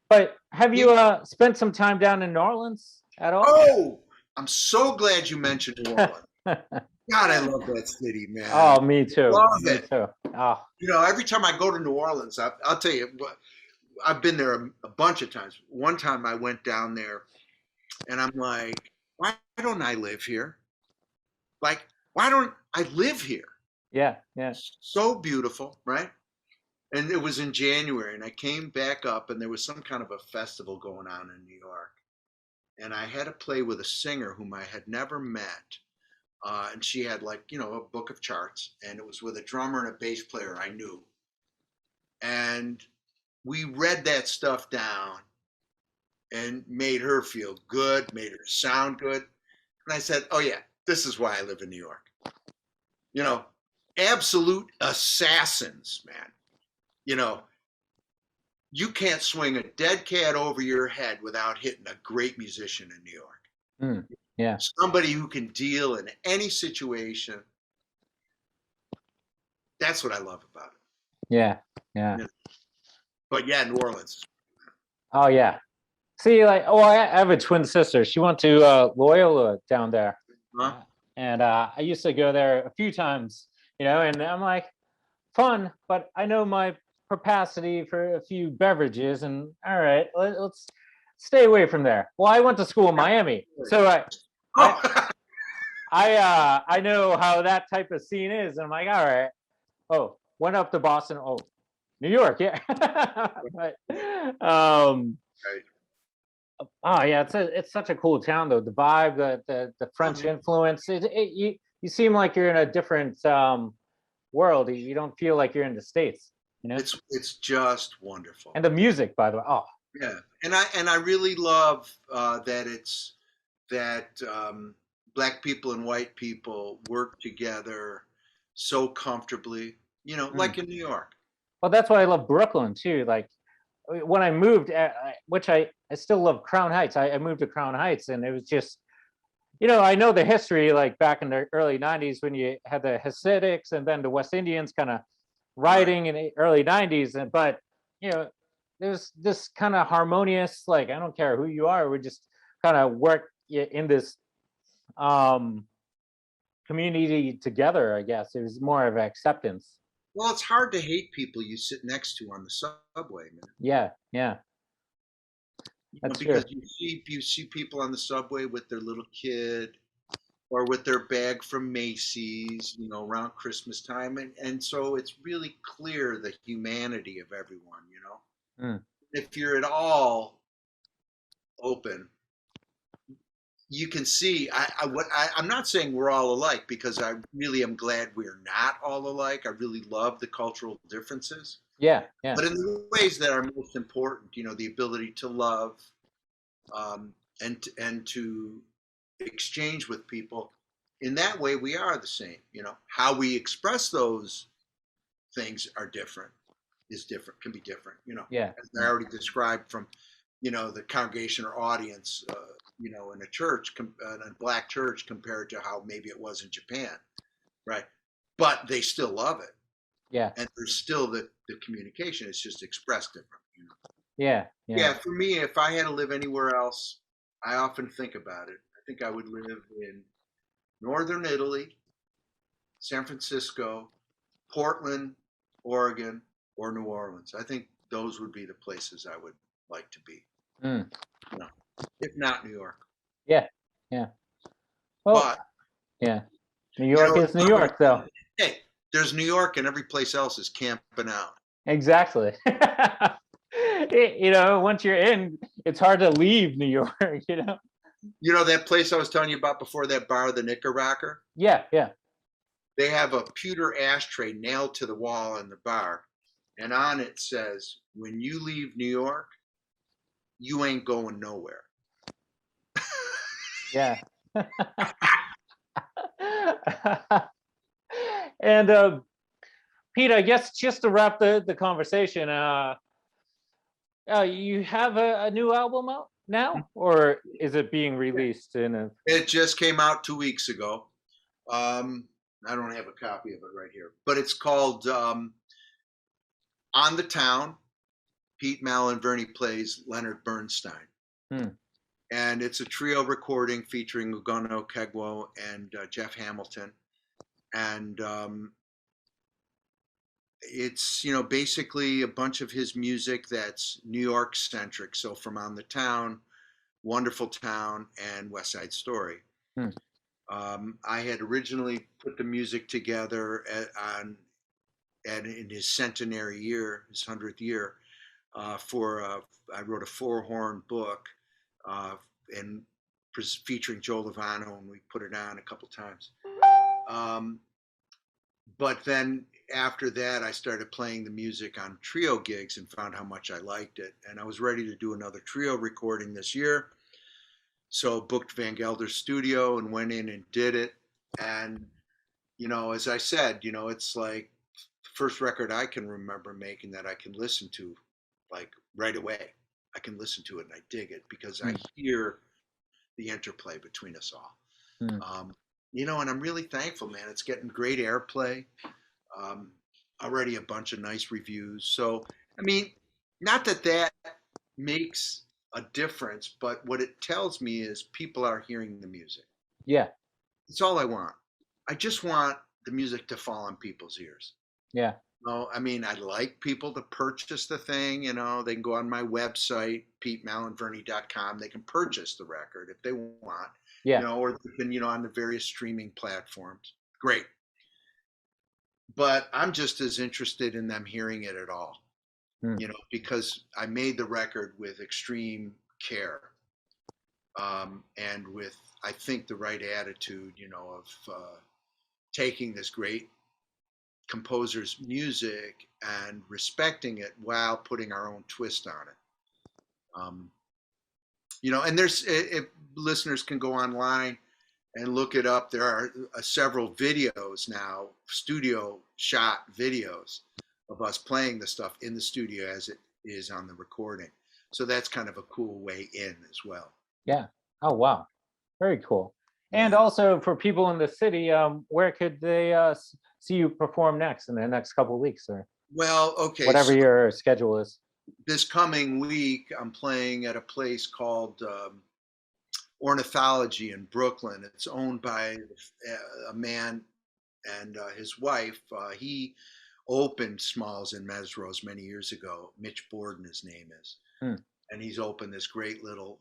S1: But have you spent some time down in New Orleans at all?
S2: Oh, I'm so glad you mentioned New Orleans. God, I love that city, man.
S1: Oh, me too.
S2: Love
S1: me
S2: it.
S1: too. Oh.
S2: Every time I go to New Orleans, I'll tell you what, I've been there a bunch of times. One time I went down there and I'm like, why don't I live here? Like, why don't I live here?
S1: Yeah, yeah.
S2: So beautiful, right? And it was in January, and I came back up, and there was some kind of a festival going on in New York, and I had to play with a singer whom I had never met, and she had, like, a book of charts, and it was with a drummer and a bass player I knew, and we read that stuff down and made her feel good, made her sound good, and I said, "Oh yeah, this is why I live in New York." You know, absolute assassins, man. You know, you can't swing a dead cat over your head without hitting a great musician in New York.
S1: Yeah.
S2: Somebody who can deal in any situation. That's what I love about it.
S1: Yeah, yeah.
S2: But yeah, New Orleans.
S1: Oh yeah. See, like, oh, I have a twin sister. She went to Loyola down there,
S2: Huh?
S1: and I used to go there a few times. And I'm like, fun, but I know my capacity for a few beverages, and all right, let's stay away from there. Well, I went to school in Miami, so I know how that type of scene is. And I'm like, all right. Oh, went up to Boston. Oh, New York, yeah. But,
S2: Right.
S1: oh yeah, it's such a cool town though. The vibe, the French influence. You seem like you're in a different world. You don't feel like you're in the States.
S2: It's just wonderful.
S1: And the music, by the way. Oh
S2: yeah, and I really love that it's that black people and white people work together so comfortably. Like in New York.
S1: Well, that's why I love Brooklyn too. Like when I moved, which I still love Crown Heights. I moved to Crown Heights, and it was just, I know the history, like back in the early 90s when you had the Hasidics and then the West Indians kind of rioting in the early 90s. But, there's this kind of harmonious, like, I don't care who you are, we just kind of work in this community together, I guess. It was more of acceptance.
S2: Well, it's hard to hate people you sit next to on the subway, man.
S1: Yeah, yeah. That's
S2: Because
S1: true.
S2: you see people on the subway with their little kid or with their bag from Macy's, around Christmas time, and so it's really clear the humanity of everyone. If you're at all open, you can see. I'm not saying we're all alike, because I really am glad we're not all alike. I really love the cultural differences.
S1: Yeah, yeah.
S2: But in the ways that are most important, the ability to love, and to exchange with people. In that way, we are the same. How we express those things can be different.
S1: Yeah.
S2: As I already described, from the congregation or audience, in a church, in a black church, compared to how maybe it was in Japan, right? But they still love it.
S1: Yeah.
S2: And there's still the communication. It's just expressed different.
S1: Yeah,
S2: yeah. Yeah, for me, if I had to live anywhere else, I often think about it. I think I would live in northern Italy, San Francisco, Portland, Oregon, or New Orleans. I think those would be the places I would like to be. If not New York.
S1: Yeah, yeah. Well,
S2: but
S1: yeah, New York is New York, though.
S2: Hey, there's New York, and every place else is camping out.
S1: Exactly. Once you're in, it's hard to leave New York.
S2: That place I was telling you about before, that bar, the Knickerbocker?
S1: Yeah, yeah.
S2: They have a pewter ashtray nailed to the wall in the bar, and on it says, "When you leave New York, you ain't going nowhere."
S1: Yeah. And Pete, I guess just to wrap the conversation, you have a new album out now, or is it being released
S2: It just came out 2 weeks ago. I don't have a copy of it right here, but it's called On the Town. Pete Malinverni plays Leonard Bernstein. And it's a trio recording featuring Ugono Kegwo and Jeff Hamilton. And it's, basically a bunch of his music that's New York centric. So from On the Town, Wonderful Town, and West Side Story. I had originally put the music together in his centenary year, his 100th year, I wrote a four-horn book, uh, and featuring Joe Lovano, and we put it on a couple times. But then after that, I started playing the music on trio gigs and found how much I liked it. And I was ready to do another trio recording this year. So booked Van Gelder's studio and went in and did it. And, as I said, it's like the first record I can remember making that I can listen to like right away. I can listen to it and I dig it because I hear the interplay between us all. And I'm really thankful, man. It's getting great airplay. Already a bunch of nice reviews. So, I mean, not that makes a difference, but what it tells me is people are hearing the music.
S1: Yeah.
S2: It's all I want. I just want the music to fall on people's ears.
S1: Yeah.
S2: I mean, I'd like people to purchase the thing. They can go on my website, PeteMalinverni.com. They can purchase the record if they want.
S1: Yeah.
S2: Or they can, on the various streaming platforms. Great. But I'm just as interested in them hearing it at all, because I made the record with extreme care, and with, I think, the right attitude, of taking this great composer's music and respecting it while putting our own twist on it. And there's, if listeners can go online and look it up, there are several videos now, studio shot videos of us playing the stuff in the studio as it is on the recording. So that's kind of a cool way in as well.
S1: Yeah. Oh, wow. Very cool. And also for people in the city, where could they see you perform next in the next couple of weeks, or whatever your schedule is?
S2: This coming week, I'm playing at a place called Ornithology in Brooklyn. It's owned by a man and his wife. He opened Smalls and Mesros many years ago. Mitch Borden, his name is. And he's opened this great little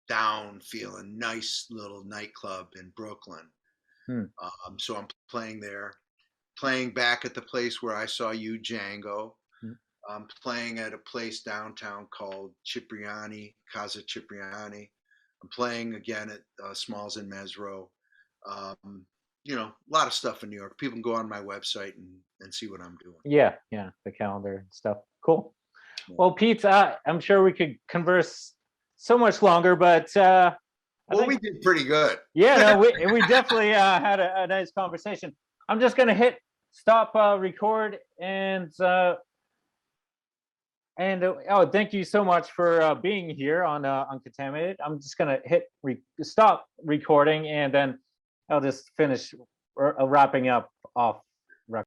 S2: down feeling nice little nightclub in Brooklyn. So I'm playing there, playing back at the place where I saw you, Django. I'm playing at a place downtown called Casa Cipriani. I'm playing again at Smalls and Mesro. A lot of stuff in New York. People can go on my website and see what I'm doing.
S1: Yeah, the calendar and stuff. Cool. Well, Pete, I'm sure we could converse so much longer, but
S2: we did pretty good.
S1: Yeah, no, we definitely had a nice conversation. I'm just gonna hit stop record and thank you so much for being here on Uncontaminated. I'm just gonna hit stop recording, and then I'll just finish wrapping up off record.